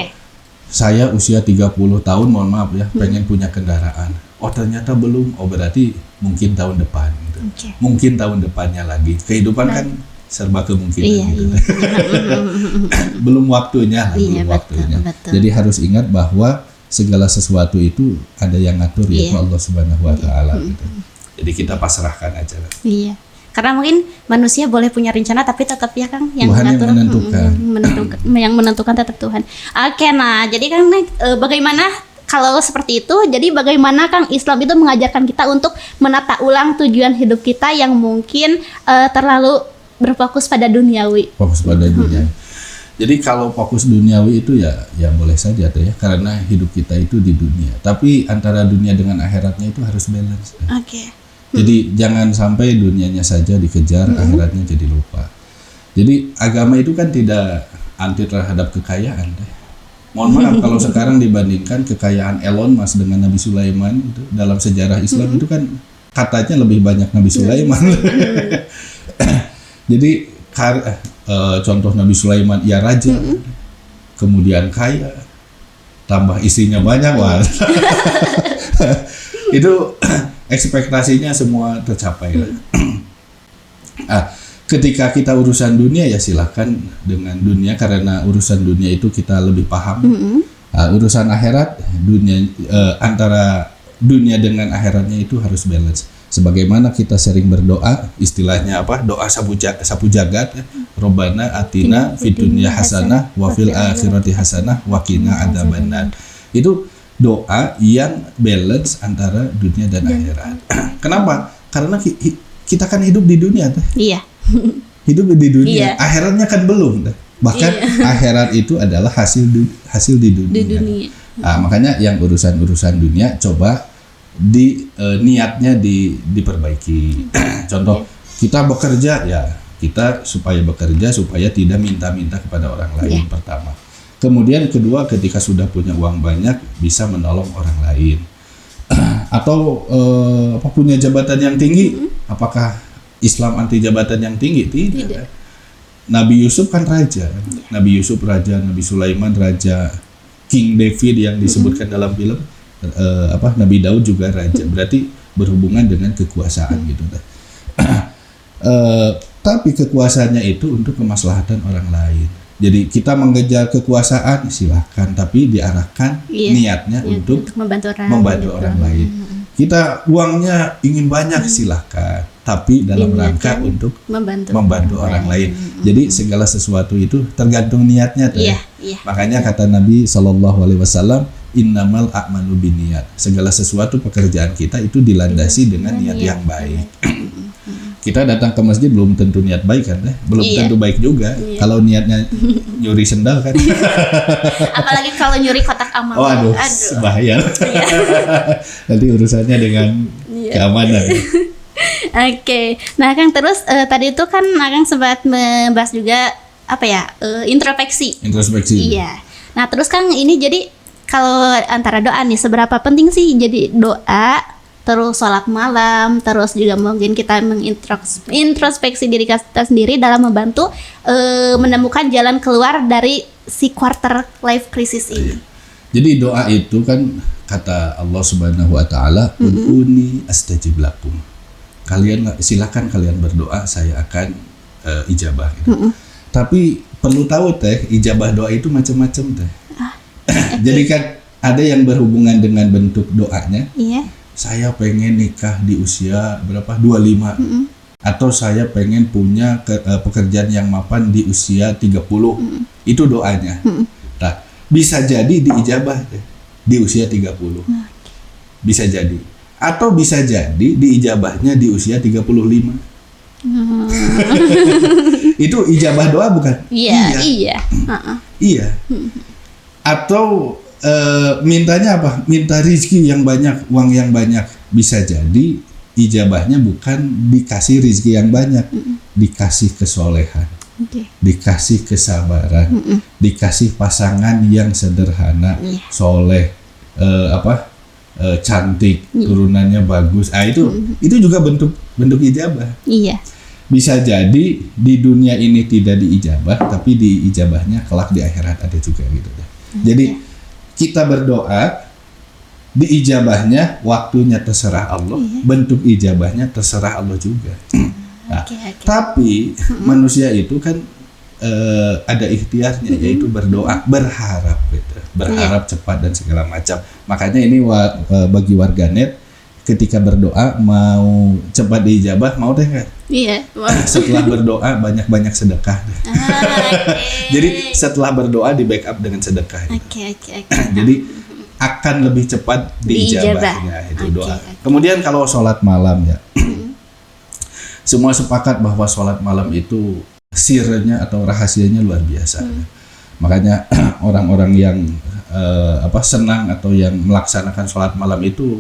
saya usia 30 tahun, mohon maaf ya, pengen punya kendaraan. oh ternyata belum, oh berarti mungkin tahun depan gitu. Oke. Mungkin tahun depannya lagi. Kehidupan kan serba kemungkinan Iya, gitu. iya. Belum waktunya lah, Iya, belum betul, waktunya. betul. Jadi harus ingat bahwa segala sesuatu itu ada yang ngatur, yaitu Iya. Allah Subhanahu wa taala gitu. Jadi kita pasrahkan aja lah. Iya. Karena mungkin manusia boleh punya rencana tapi tetap ya Kang yang Tuhan yang mengatur, menentukan. yang menentukan tetap Tuhan. Oke, nah jadi kan bagaimana kalau seperti itu? Jadi bagaimana Kang Islam itu mengajarkan kita untuk menata ulang tujuan hidup kita yang mungkin terlalu berfokus pada duniawi. Fokus pada dunia. Jadi kalau fokus duniawi itu ya boleh saja tuh ya, karena hidup kita itu di dunia. Tapi antara dunia dengan akhiratnya itu harus balance. Oke. Jadi jangan sampai dunianya saja dikejar, akhiratnya jadi lupa. Jadi agama itu kan tidak anti terhadap kekayaan deh. Mohon maaf kalau sekarang dibandingkan kekayaan Elon Musk dengan Nabi Sulaiman itu dalam sejarah Islam itu kan katanya lebih banyak Nabi Sulaiman. Jadi contoh Nabi Sulaiman ya raja, kemudian kaya, tambah istrinya banyak, wah. Itu ekspektasinya semua tercapai. Ketika kita urusan dunia ya silakan dengan dunia, karena urusan dunia itu kita lebih paham. Urusan akhirat antara dunia dengan akhiratnya itu harus balance. Sebagaimana kita sering berdoa, istilahnya apa? Doa sapu jagat, Robbana atina fid dunya hasanah wa fil akhirati hasanah wa qina adzabannar. Itu doa yang balance antara dunia dan akhirat. Kenapa? Karena kita kan hidup di dunia tuh. Iya. Hidup di dunia. Iya. Akhiratnya kan belum tuh. Bahkan akhirat itu adalah hasil di dunia. Di dunia. Makanya yang urusan dunia coba niatnya diperbaiki. Contoh kita bekerja ya kita supaya bekerja supaya tidak minta-minta kepada orang lain pertama. Kemudian kedua, ketika sudah punya uang banyak bisa menolong orang lain. Atau punya jabatan yang tinggi, apakah Islam anti jabatan yang tinggi? Tidak. Nabi Yusuf kan raja. Nabi Yusuf raja, Nabi Sulaiman raja, King David yang disebutkan dalam film Nabi Daud juga raja. Berarti berhubungan dengan kekuasaan gitu. Tapi kekuasaannya itu untuk kemaslahatan orang lain. Jadi kita mengejar kekuasaan silahkan, tapi diarahkan niatnya untuk membantu orang lain. Kita uangnya ingin banyak silahkan, tapi dalam rangka untuk membantu orang lain. Jadi segala sesuatu itu tergantung niatnya. Makanya kata Nabi SAW, innamal a'malu binniyat. Segala sesuatu pekerjaan kita itu dilandasi dengan niat yang baik. Kita datang ke masjid belum tentu niat baik kan, belum tentu baik juga. Kalau niatnya nyuri sendal kan. Apalagi kalau nyuri kotak amal. Aduh. Bahaya. Nanti urusannya dengan keamanan. Oke. Nah Kang, terus tadi itu kan Kang sempat membahas juga introspeksi. Iya. Nah terus Kang, ini jadi kalau antara doa nih, seberapa penting sih jadi doa, terus sholat malam, terus juga mungkin kita mengintrospeksi diri kita sendiri dalam membantu menemukan jalan keluar dari si quarter life crisis ini. Jadi doa itu kan kata Allah Subhanahu wa taala, ud'uni astajib lakum. Silakan kalian berdoa, saya akan ijabah gitu. Tapi perlu tahu ijabah doa itu macam-macam Jadi kan ada yang berhubungan dengan bentuk doanya. Iya. Saya pengen nikah di usia berapa? 25. Atau saya pengen punya pekerjaan yang mapan di usia 30. Itu doanya. Nah, bisa jadi diijabah di usia 30. Bisa jadi. Atau bisa jadi diijabahnya di usia 35. Itu ijabah doa bukan? Iya. Iya. Atau mintanya apa? Minta rezeki yang banyak, uang yang banyak. Bisa jadi ijabahnya bukan dikasih rezeki yang banyak, dikasih kesolehan, dikasih kesabaran, dikasih pasangan yang sederhana, soleh, cantik, turunannya bagus. Itu juga bentuk ijabah. Iya. Bisa jadi di dunia ini tidak diijabah, tapi diijabahnya kelak di akhirat ada juga gitu. Jadi kita berdoa diijabahnya waktunya terserah Allah, bentuk ijabahnya terserah Allah juga. Nah, tapi manusia itu kan ada ikhtiarnya, yaitu berdoa, berharap gitu. Berharap cepat dan segala macam. Makanya ini bagi warganet, ketika berdoa mau cepat diijabah, mau deh nggak? Iya. Setelah berdoa banyak-banyak sedekah. Jadi setelah berdoa di backup dengan sedekah. Oke. Jadi akan lebih cepat diijabahnya itu doa. Kemudian kalau sholat malam ya, semua sepakat bahwa sholat malam itu sirnya atau rahasianya luar biasa. Makanya orang-orang yang senang atau yang melaksanakan sholat malam itu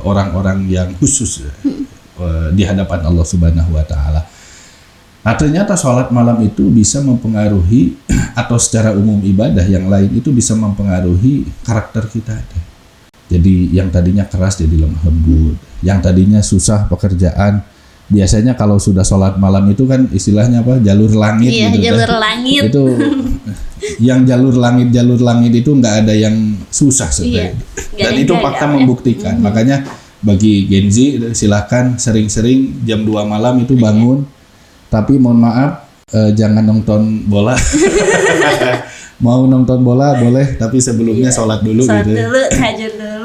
orang-orang yang khusus di hadapan Allah Subhanahu wa Ta'ala. Nah, ternyata sholat malam itu bisa mempengaruhi atau secara umum ibadah yang lain itu bisa mempengaruhi karakter kita. Jadi yang tadinya keras jadi lemah lembut, yang tadinya susah pekerjaan, biasanya kalau sudah sholat malam itu kan istilahnya apa, jalur langit gitu jalur kan. Langit Itu yang jalur langit itu nggak ada yang susah sebenarnya. Dan itu fakta membuktikan. Makanya bagi Gen Z silakan sering-sering jam 2 malam itu bangun, tapi mohon maaf jangan nonton bola. Mau nonton bola boleh, tapi sebelumnya sholat dulu gitu.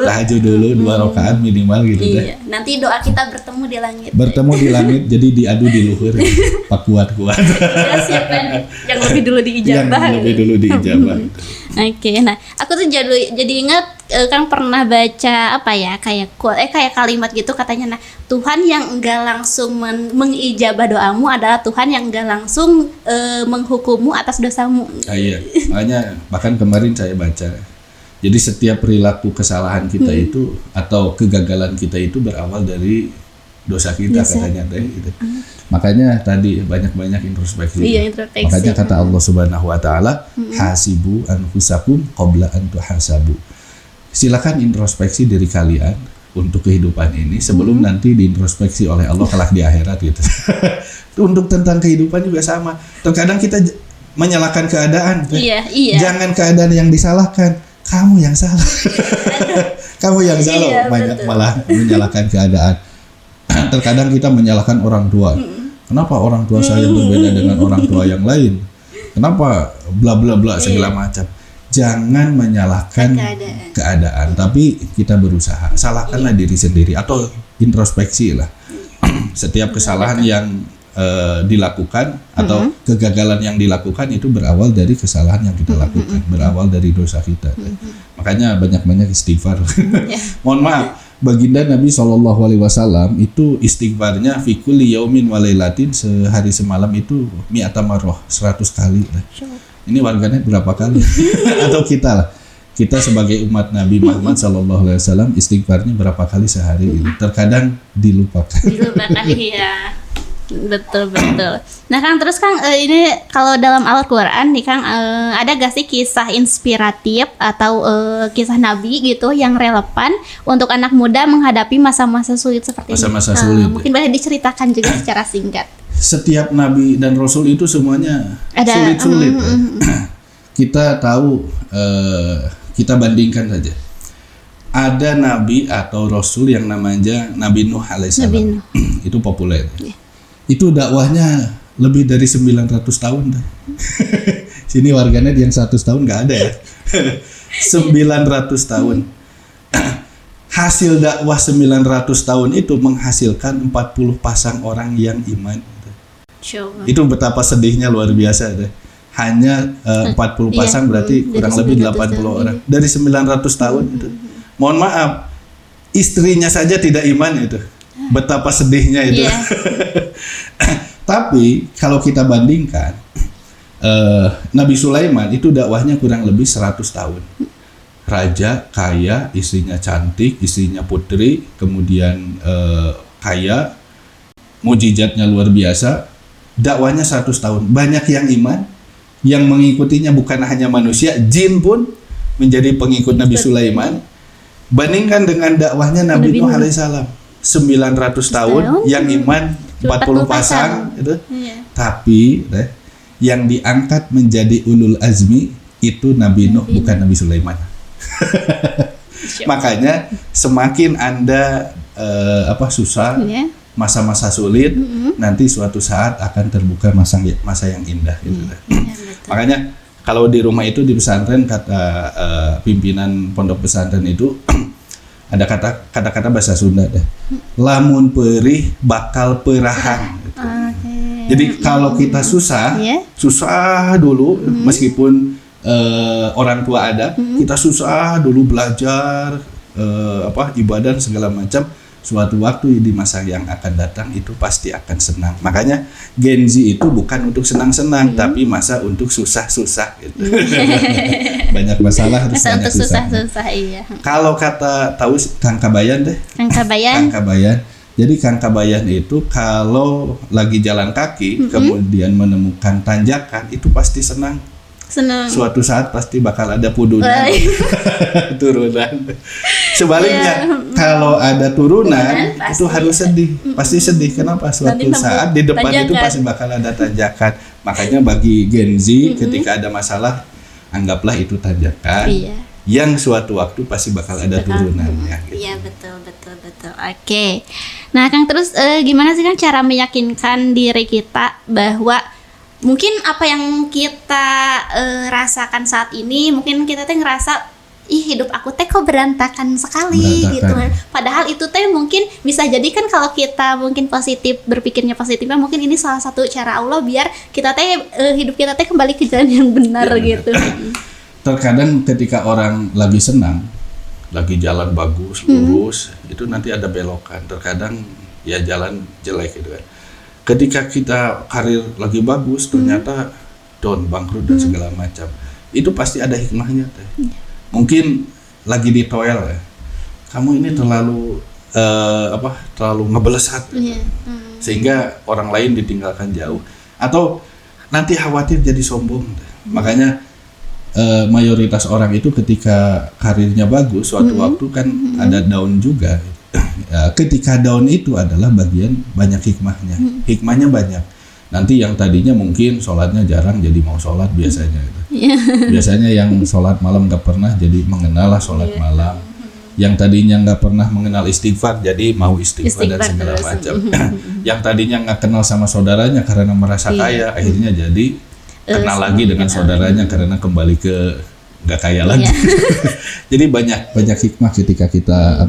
Tahajud dulu 2 rakaat minimal gitu deh. Nanti doa kita bertemu di langit. Bertemu di langit, jadi diadu di luhur. Pak kuat-kuat. Ya, siapa yang lebih dulu diijabah. Yang lebih dulu diijabah. Oke, nah aku tuh jadi ingat kan pernah baca apa ya kayak kalimat gitu katanya, nah Tuhan yang enggak langsung mengijabah doamu adalah Tuhan yang enggak langsung menghukummu atas dosamu. Iya, makanya bahkan kemarin saya baca, jadi setiap perilaku kesalahan kita itu atau kegagalan kita itu berawal dari dosa kita katanya gitu. Makanya tadi banyak-banyak introspeksi. Iya, introspeksi. Makanya kata Allah Subhanahu wa Ta'ala, hasibu anfusakum qabla an tuhasabu. Silakan introspeksi diri kalian untuk kehidupan ini sebelum nanti diintrospeksi oleh Allah kelak di akhirat gitu. Untuk tentang kehidupan juga sama. Terkadang kita menyalahkan keadaan. Iya. Jangan keadaan yang disalahkan, kamu yang salah. Kamu yang salah, banyak betul. Malah menyalahkan keadaan. Terkadang kita menyalahkan orang tua. Kenapa orang tua saya berbeda dengan orang tua yang lain? Kenapa bla bla bla segala macam? Jangan menyalahkan keadaan, tapi kita berusaha. Salahkanlah diri sendiri atau introspeksi lah. Setiap kesalahan yang dilakukan atau kegagalan yang dilakukan itu berawal dari kesalahan yang kita lakukan, berawal dari dosa kita. Makanya banyak-banyak istighfar. Mohon maaf, baginda Nabi SAW itu istighfarnya fi kulli yaumin wa lailatin, sehari semalam itu mi'ata marrah, 100 kali. Ini warganet berapa kali? Atau kita lah. Kita sebagai umat Nabi Muhammad SAW istighfarnya berapa kali sehari? Terkadang dilupakan. Iya. Betul. Nah Kang, terus Kang ini kalau dalam Al-Quran nih Kang, ada gak sih kisah inspiratif atau kisah Nabi gitu yang relevan untuk anak muda menghadapi masa-masa sulit seperti masa-masa ini? Sulit. Mungkin boleh diceritakan juga secara singkat. Setiap Nabi dan Rasul itu semuanya sulit-sulit. Kita tahu, kita bandingkan saja. Ada Nabi atau Rasul yang namanya Nabi Nuh alaihissalam. Itu populer. Itu dakwahnya lebih dari 900 tahun. Sini warganet yang 100 tahun nggak ada ya. 900 tahun. Hasil dakwah 900 tahun itu menghasilkan 40 pasang orang yang iman. Itu betapa sedihnya luar biasa. Hanya 40 pasang berarti kurang lebih 80 orang. Dari 900 tahun itu. Mohon maaf, istrinya saja tidak iman itu. Betapa sedihnya itu. Tapi kalau kita bandingkan, Nabi Sulaiman itu dakwahnya kurang lebih 100 tahun. Raja, kaya, istrinya cantik, istrinya putri, kemudian kaya, mujizatnya luar biasa. Dakwahnya 100 tahun. Banyak yang iman, yang mengikutinya bukan hanya manusia, jin pun menjadi pengikut Nabi Sulaiman. Bandingkan dengan dakwahnya Nabi Nuh alaihissalam, 900 tahun, yang iman 40 pasang itu. Tapi yang diangkat menjadi ulul azmi itu Nabi Nuh, bukan Nabi Sulaiman. Makanya semakin Anda susah, masa-masa sulit, nanti suatu saat akan terbuka masa yang indah gitu. Makanya kalau di rumah itu di pesantren kata pimpinan pondok pesantren itu ada kata-kata bahasa Sunda deh. Lamun perih bakal perahan. Gitu. Jadi kalau kita susah dulu meskipun orang tua ada, kita susah dulu belajar ibadah segala macam. Suatu waktu di masa yang akan datang itu pasti akan senang. Makanya Gen Z itu bukan untuk senang-senang, tapi masa untuk susah-susah gitu. Banyak masalah harus masa banyak untuk susah-susah, iya. Kalau kata tahu Kang Kabayan deh. Kang Kabayan. Jadi Kang Kabayan itu kalau lagi jalan kaki kemudian menemukan tanjakan itu pasti senang. Suatu saat pasti bakal ada pudunan, turunan. Sebaliknya, kalau ada turunan itu harus sedih, pasti sedih. Kenapa? Suatu saat di depan tanjakan. Itu pasti bakal ada tanjakan. Makanya bagi Gen Z, ketika ada masalah, anggaplah itu tanjakan. Yang suatu waktu pasti bakal ada turunannya. Gitu. Iya, betul. Oke. Nah, Kang, terus gimana sih Kang cara meyakinkan diri kita bahwa mungkin apa yang kita rasakan saat ini, mungkin kita teh ngerasa hidup aku teh kok berantakan sekali gitu. Padahal itu teh mungkin bisa jadi kan kalau kita mungkin berpikirnya positifnya, mungkin ini salah satu cara Allah biar kita teh hidup kita teh kembali ke jalan yang benar gitu. Terkadang ketika orang lagi senang, lagi jalan bagus, lurus, itu nanti ada belokan. Terkadang ya jalan jelek gitu kan. Ketika kita karir lagi bagus, ternyata down, bangkrut dan segala macam, itu pasti ada hikmahnya teh. Mungkin lagi di toel ya, kamu ini terlalu ngebelesat, sehingga orang lain ditinggalkan jauh, atau nanti khawatir jadi sombong. Makanya mayoritas orang itu ketika karirnya bagus, suatu waktu kan ada down juga. Ketika down itu adalah bagian banyak hikmahnya. Hikmahnya banyak. Nanti yang tadinya mungkin sholatnya jarang jadi mau sholat biasanya gitu. Biasanya yang sholat malam gak pernah jadi mengenal sholat malam. Yang tadinya gak pernah mengenal istighfar jadi mau istighfar dan segala macam. Yang tadinya gak kenal sama saudaranya karena merasa kaya, akhirnya jadi kenal lagi dengan saudaranya karena kembali ke gak kaya lagi. Jadi banyak hikmah ketika kita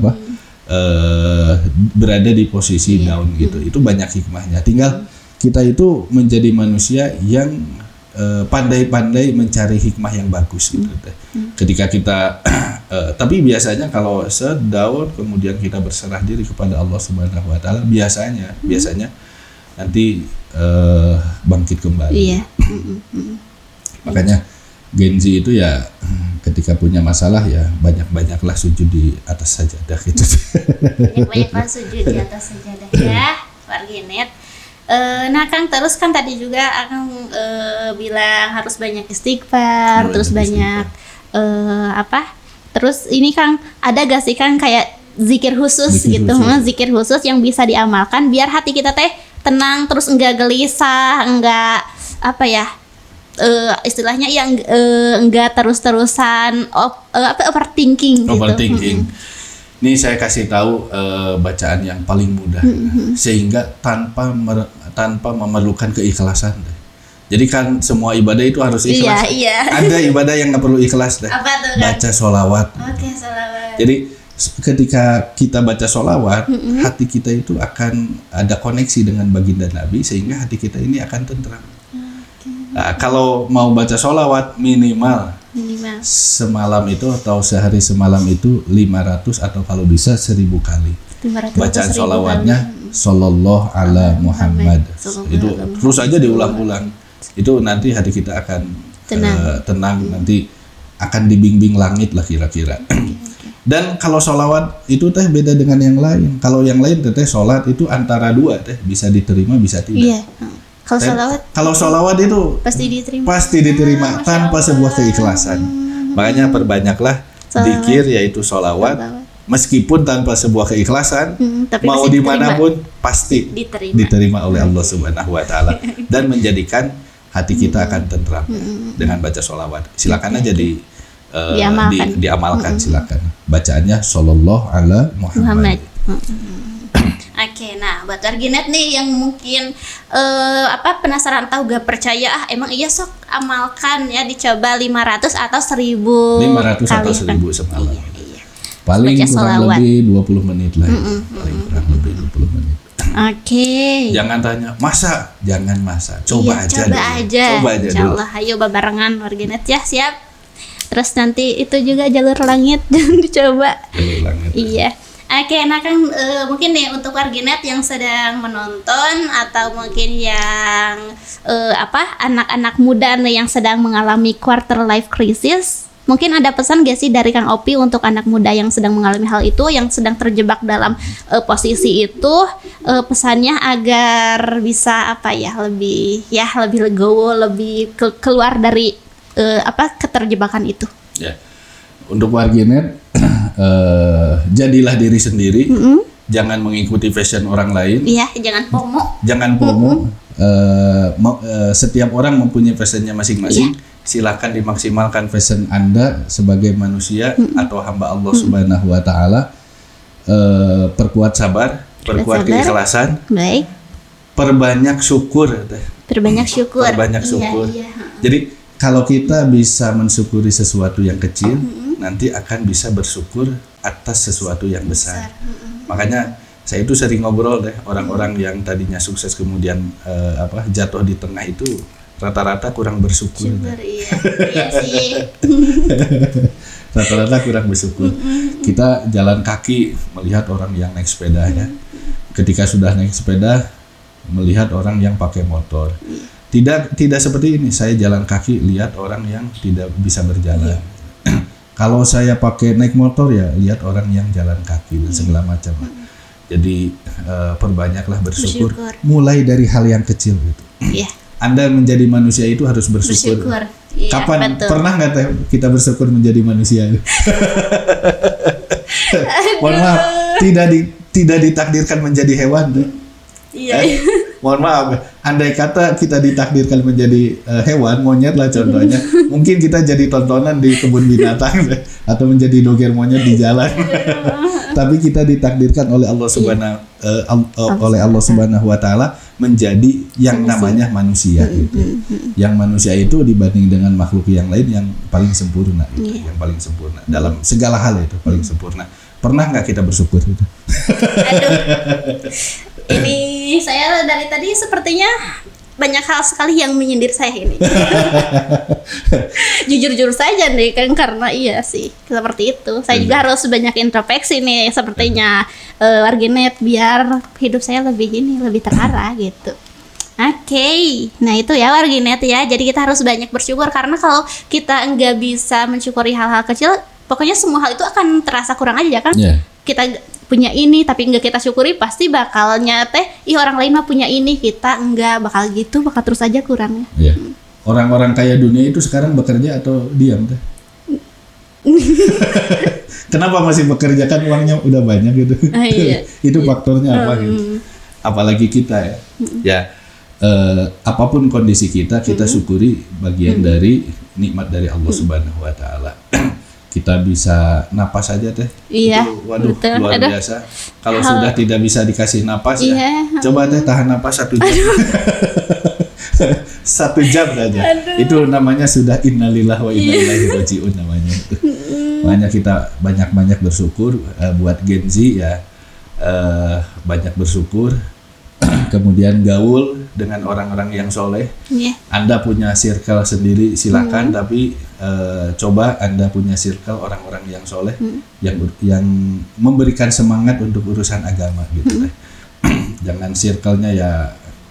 berada di posisi down gitu. Itu banyak hikmahnya. Tinggal kita itu menjadi manusia yang pandai-pandai mencari hikmah yang bagus gitu. Ketika kita tapi biasanya kalau sedown kemudian kita berserah diri kepada Allah Subhanahu wa taala, biasanya nanti bangkit kembali. Makanya Gen Z itu ya ketika punya masalah ya banyak-banyaklah sujud di atas sajadah gitu. Banyak-banyaklah sujud di atas sajadah ya, warginet. Nah Kang, terus kan tadi juga Akang bilang harus banyak istighfar, terus banyak terus ini Kang, ada gak sih Kang kayak zikir khusus zikir khusus yang bisa diamalkan biar hati kita teh tenang, terus enggak gelisah, enggak istilahnya yang enggak terus-terusan overthinking gitu. Ini saya kasih tahu bacaan yang paling mudah, sehingga tanpa memerlukan keikhlasan. Jadi kan semua ibadah itu harus ikhlas. Ada ibadah yang nggak perlu ikhlas deh. Apa tuh, baca sholawat. Oke, sholawat. Jadi ketika kita baca sholawat, hati kita itu akan ada koneksi dengan baginda Nabi, sehingga hati kita ini akan tentram. Nah, kalau mau baca sholawat minimal semalam itu atau sehari semalam itu 500 atau kalau bisa 1000 kali. Bacaan sholawatnya Sallallahu ala Muhammad. Itu terus aja diulang-ulang. Itu nanti hati kita akan tenang, nanti akan dibimbing langit lah kira-kira. Dan kalau sholawat itu teh beda dengan yang lain. Kalau yang lain teh sholat itu antara dua teh, bisa diterima bisa tidak. Kalau sholawat itu pasti diterima tanpa sebuah keikhlasan. Makanya perbanyaklah zikir yaitu sholawat, meskipun tanpa sebuah keikhlasan, mau dimanapun pasti diterima oleh Allah Subhanahu Wa Taala dan menjadikan hati kita akan tentram dengan baca sholawat. Silakan aja diamalkan. Silakan bacaannya Shallallahu ala Muhammad. Oke, nah buat warginet nih yang mungkin penasaran atau gak percaya, emang iya sok amalkan ya, dicoba 500 atau 1000 atau 1000 semalam. Iya. Paling Baca kurang sholawat. lebih 20 menit lah. Paling kurang lebih 20 menit. Oke. Jangan tanya masa, jangan masa. Coba aja Coba dulu. aja. Coba aja dulu. Insyaallah, ayo barengan warginet ya, siap. Terus nanti itu juga jalur langit jangan dicoba. Jalur langit. Iya. Oke, nah kan mungkin nih untuk warginet yang sedang menonton atau mungkin yang anak-anak muda nih yang sedang mengalami quarter life crisis, mungkin ada pesan gak sih dari Kang Opi untuk anak muda yang sedang mengalami hal itu, yang sedang terjebak dalam posisi itu, pesannya agar bisa lebih legowo, lebih keluar dari keterjebakan itu. Ya. Untuk warginet jadilah diri sendiri, jangan mengikuti fashion orang lain. Iya, jangan FOMO. Jangan FOMO. Setiap orang mempunyai fashionnya masing-masing. Silakan dimaksimalkan fashion Anda sebagai manusia atau hamba Allah Subhanahu wa taala. Perkuat sabar, perkuat keikhlasan. Baik. Perbanyak syukur. Perbanyak syukur. Iya. Jadi kalau kita bisa mensyukuri sesuatu yang kecil, nanti akan bisa bersyukur atas sesuatu yang besar. Makanya saya itu sering ngobrol orang-orang yang tadinya sukses kemudian jatuh di tengah itu rata-rata kurang bersyukur. Iya sih. Rata-rata kurang bersyukur. Kita jalan kaki melihat orang yang naik sepeda ya. Ketika sudah naik sepeda melihat orang yang pakai motor. Tidak seperti ini. Saya jalan kaki lihat orang yang tidak bisa berjalan. Kalau saya pakai naik motor ya lihat orang yang jalan kaki dan segala macam. Jadi perbanyaklah bersyukur. Mulai dari hal yang kecil gitu. Iya. Anda menjadi manusia itu harus bersyukur. Iya, Kapan betul. pernah nggak kita bersyukur menjadi manusia? Mohon maaf, tidak ditakdirkan menjadi hewan. Iya. Mohon maaf, andai kata kita ditakdirkan menjadi hewan, monyet lah contohnya, mungkin kita jadi tontonan di kebun binatang atau menjadi doger monyet di jalan. Tapi kita ditakdirkan oleh Allah Subhanahu wa taala menjadi yang namanya manusia gitu. Yang manusia itu dibanding dengan makhluk yang lain yang paling sempurna gitu. Yang paling sempurna dalam segala hal itu paling sempurna. Pernah nggak kita bersyukur gitu? Aduh. Ini saya dari tadi sepertinya banyak hal sekali yang menyindir saya ini. Jujur saja nih kan, karena iya sih seperti itu. Saya juga harus banyak introspeksi nih sepertinya warginet biar hidup saya lebih terarah gitu. Oke, nah itu ya warginet ya. Jadi kita harus banyak bersyukur, karena kalau kita nggak bisa mensyukuri hal-hal kecil, pokoknya semua hal itu akan terasa kurang aja kan. Kita punya ini tapi nggak kita syukuri, pasti bakalnya orang lain mah punya ini, kita nggak bakal gitu, bakal terus aja kurangnya. Orang-orang kaya dunia itu sekarang bekerja atau diam teh? Kenapa masih bekerja, kan uangnya udah banyak gitu? Iya. Itu faktornya apa gitu? Apalagi kita ya apapun kondisi kita syukuri bagian dari nikmat dari Allah Subhanahu wa taala. Kita bisa napas aja teh. Iya. Itu, waduh, betul. luar biasa. Kalau sudah tidak bisa dikasih napas coba teh tahan napas 1 jam. 1 jam saja. Itu namanya sudah innalillahi wa inna ilaihi rajiun namanya itu. Makanya kita banyak-banyak bersyukur buat Gen Z ya. Banyak bersyukur. Kemudian gaul dengan orang-orang yang soleh. Anda punya circle sendiri silakan, tapi coba Anda punya circle orang-orang yang soleh, yang memberikan semangat untuk urusan agama gitu. Jangan circle-nya ya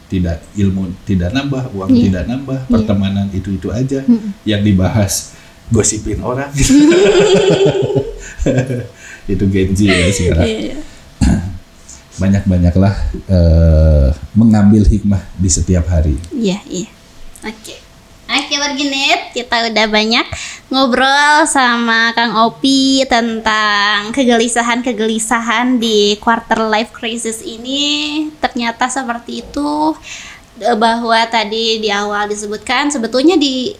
tidak, ilmu tidak nambah, uang tidak nambah, pertemanan itu aja yang dibahas, gosipin orang. Itu Gen Z ya sekarang. Banyak-banyaklah mengambil hikmah di setiap hari. Iya. Oke warginet, kita udah banyak ngobrol sama Kang Opi tentang kegelisahan di quarter life crisis ini. Ternyata seperti itu. bahwa tadi di awal disebutkan sebetulnya di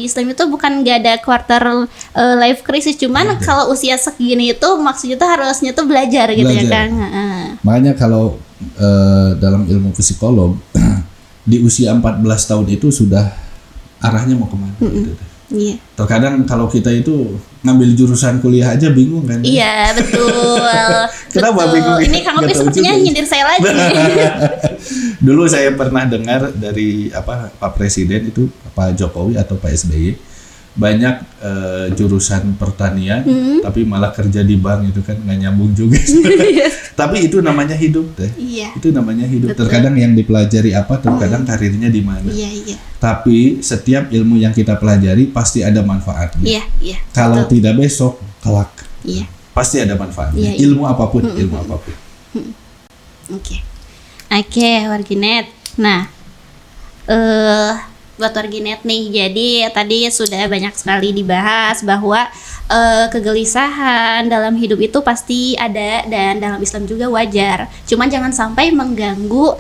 Islam itu bukan nggak ada quarter life crisis, cuman kalau usia segini itu maksudnya tuh harusnya tuh belajar gitu ya Belajar. Kang. Makanya kalau dalam ilmu psikolog di usia 14 tahun itu sudah arahnya mau kemana gitu. Iya. Terkadang kalau kita itu ngambil jurusan kuliah aja bingung kan? Iya betul. Kenapa Betul. bingung? Ini Kang Opi Nggak tahu sepertinya juga. nyindir saya lagi. Dulu saya pernah dengar dari Pak Presiden itu Pak Jokowi atau Pak SBY, banyak jurusan pertanian tapi malah kerja di bank, itu kan nggak nyambung juga. Tapi itu namanya hidup deh. Iya. Itu namanya hidup. Betul. Terkadang yang dipelajari apa, terkadang karirnya di mana. Iya. Tapi setiap ilmu yang kita pelajari pasti ada manfaatnya. Iya. Kalau Betul. tidak besok kelak. Iya. Pasti ada manfaatnya. Iya. Ilmu apapun, ilmu apapun. Oke, Warginet. Nah, buat Warginet nih, jadi tadi sudah banyak sekali dibahas bahwa kegelisahan dalam hidup itu pasti ada dan dalam Islam juga wajar. Cuman jangan sampai mengganggu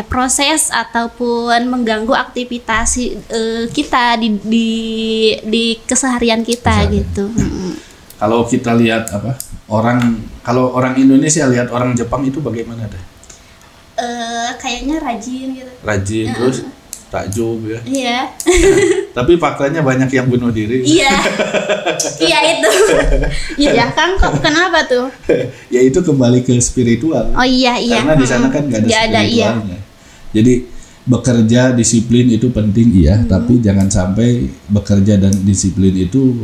proses ataupun mengganggu aktivitas kita di keseharian kita gitu. Kalau kita lihat kalau orang Indonesia lihat orang Jepang itu bagaimana deh? Kayaknya rajin gitu. Rajin terus takjub ya. Iya. Tapi faktanya banyak yang bunuh diri. Iya. Iya itu. Iya Kang, kok kenapa tuh? Ya itu kembali ke spiritual. Oh iya. Karena di sana kan nggak ada Nggak ada, spiritualnya. Jadi bekerja disiplin itu penting tapi jangan sampai bekerja dan disiplin itu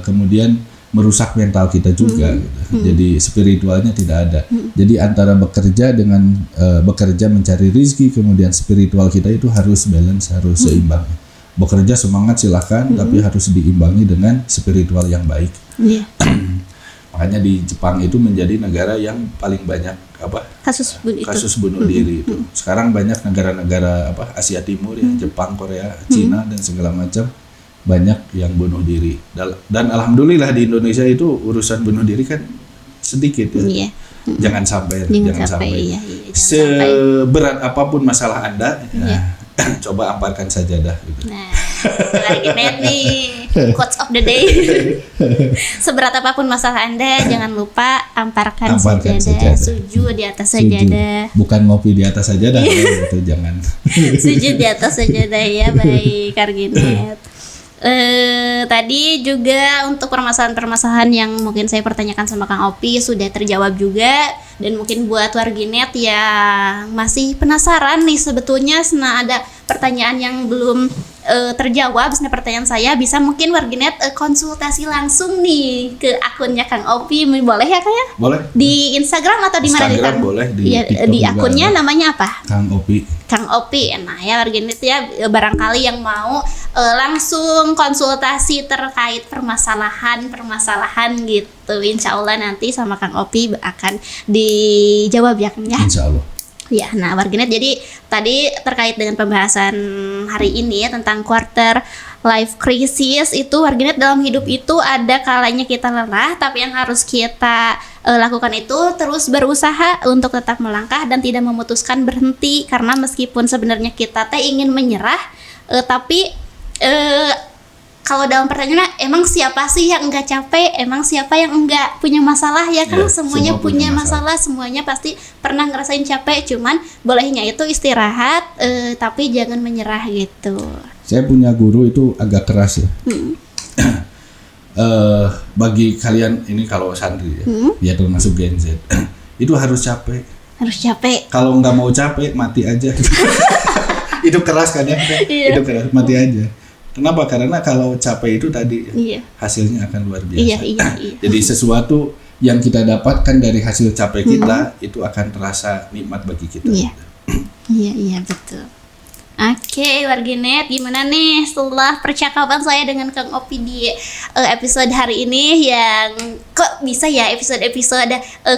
kemudian merusak mental kita juga gitu. Jadi spiritualnya tidak ada. Jadi antara bekerja dengan bekerja mencari rezeki, kemudian spiritual kita itu harus balance, harus seimbang. Bekerja semangat silakan, tapi harus diimbangi dengan spiritual yang baik. Iya. Makanya di Jepang itu menjadi negara yang paling banyak kasus bunuh diri itu. Sekarang banyak negara-negara Asia Timur ya, Jepang, Korea, Cina dan segala macam banyak yang bunuh diri. Dan alhamdulillah di Indonesia itu urusan bunuh diri kan sedikit ya. Iya. Jangan sampai. Iya, Seberat apapun masalah Anda, coba amparkan sajadah gitu. Nah, Warginet nih, quotes of the day. Seberat apapun masalah Anda, jangan lupa amparkan sajadah. Sujud di atas sajadah. Bukan ngopi di atas sajadah, itu jangan. Sujud di atas sajadah ya, baik Warginet. Tadi juga untuk permasalahan-permasalahan yang mungkin saya pertanyakan sama Kang Opi sudah terjawab juga, dan mungkin buat Warginet yang masih penasaran nih sebetulnya ada pertanyaan yang belum terjawab, pertanyaan saya bisa mungkin Warginet konsultasi langsung nih ke akunnya Kang Opi, boleh ya Kang ya? Boleh. Di Instagram atau di mana? Instagram boleh, di TikTok di juga akunnya ada. Namanya apa? Kang Opi. Nah ya Warginet ya, barangkali yang mau langsung konsultasi terkait permasalahan gitu, insya Allah nanti sama Kang Opi akan dijawab ya Kang ya. Insya Allah. Ya, nah Warginet, jadi tadi terkait dengan pembahasan hari ini ya, tentang quarter life crisis itu, Warginet, dalam hidup itu ada kalanya kita lelah, tapi yang harus kita lakukan itu terus berusaha untuk tetap melangkah dan tidak memutuskan berhenti, karena meskipun sebenarnya kita ingin menyerah, tapi kalau dalam pertanyaan, emang siapa sih yang enggak capek? Emang siapa yang enggak punya masalah ya kan? Ya, semuanya semua punya masalah, semuanya pasti pernah ngerasain capek. Cuman bolehnya itu istirahat, tapi jangan menyerah gitu. Saya punya guru itu agak keras ya. Bagi kalian ini kalau santri ya termasuk Gen Z, itu harus capek. Harus capek. Kalau nggak mau capek, mati aja. Itu keras kan ya? Iya. Itu keras, mati aja. Kenapa? Karena kalau capek itu tadi Iya. hasilnya akan luar biasa. Iya. Jadi sesuatu yang kita dapatkan dari hasil capek kita itu akan terasa nikmat bagi kita. Iya, betul. Oke, Warginet, gimana nih setelah percakapan saya dengan Kang Opi di episode hari ini, yang kok bisa ya episode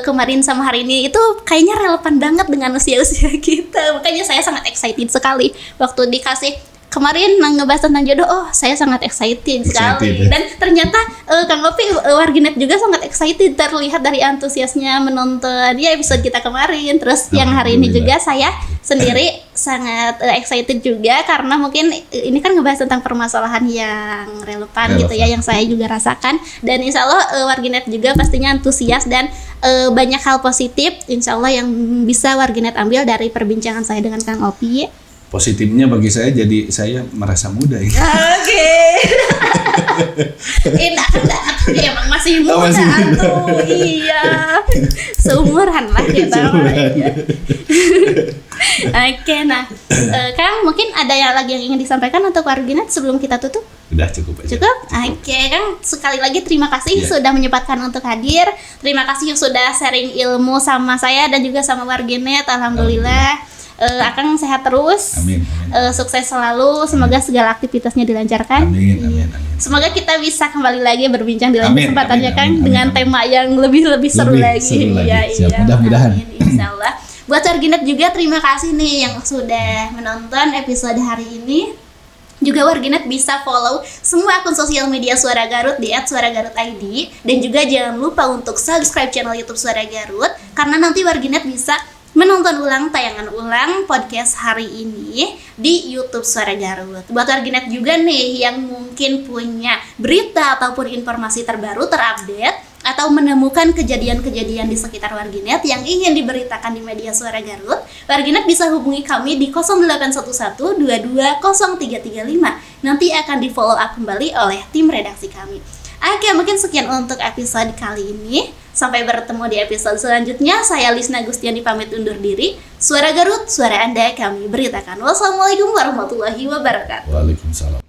kemarin sama hari ini itu kayaknya relevan banget dengan usia-usia kita. Makanya saya sangat excited sekali waktu dikasih kemarin ngebahas tentang jodoh. Saya sangat excited sekali ya. Dan ternyata Kang Opi, Warginet juga sangat excited, terlihat dari antusiasnya menonton ya episode kita kemarin. Terus yang hari ini juga saya sendiri sangat excited juga karena mungkin ini kan ngebahas tentang permasalahan yang relevan gitu ya, yang saya juga rasakan, dan insya Allah warginet juga pastinya antusias dan banyak hal positif insya Allah yang bisa warginet ambil dari perbincangan saya dengan Kang Opi. Positifnya bagi saya jadi saya merasa muda ya. Oke. Enggak, emang masih muda, masih muda. tuh. Iya. Seumuran lah kita. Oke, nah Kang mungkin ada yang lagi yang ingin disampaikan untuk warginet sebelum kita tutup? Udah cukup aja. Cukup? Oke, Kang sekali lagi terima kasih sudah menyempatkan untuk hadir. Terima kasih sudah sharing ilmu sama saya dan juga sama warginet. Alhamdulillah. Akang sehat terus. Amin. Sukses selalu. Semoga segala aktivitasnya dilancarkan. Amin. Semoga kita bisa kembali lagi berbincang di lain Amin, kesempatannya, Kang, amin, dengan tema yang lebih seru lagi. Iya. Siap, mudah-mudahan. Amin, insyaallah. Buat warginet juga terima kasih nih yang sudah menonton episode hari ini. Juga warginet bisa follow semua akun sosial media Suara Garut di @suaragarut.id, dan juga jangan lupa untuk subscribe channel YouTube Suara Garut karena nanti warginet bisa menonton ulang tayangan ulang podcast hari ini di YouTube Suara Garut. Buat warginet juga nih yang mungkin punya berita ataupun informasi terbaru terupdate atau menemukan kejadian-kejadian di sekitar warginet yang ingin diberitakan di media Suara Garut, warginet bisa hubungi kami di 0811220335. Nanti akan di follow up kembali oleh tim redaksi kami. Oke, mungkin sekian untuk episode kali ini. Sampai bertemu di episode selanjutnya. Saya Lisna Gustiani pamit undur diri. Suara Garut, suara Anda kami beritakan. Wassalamualaikum warahmatullahi wabarakatuh. Waalaikumsalam.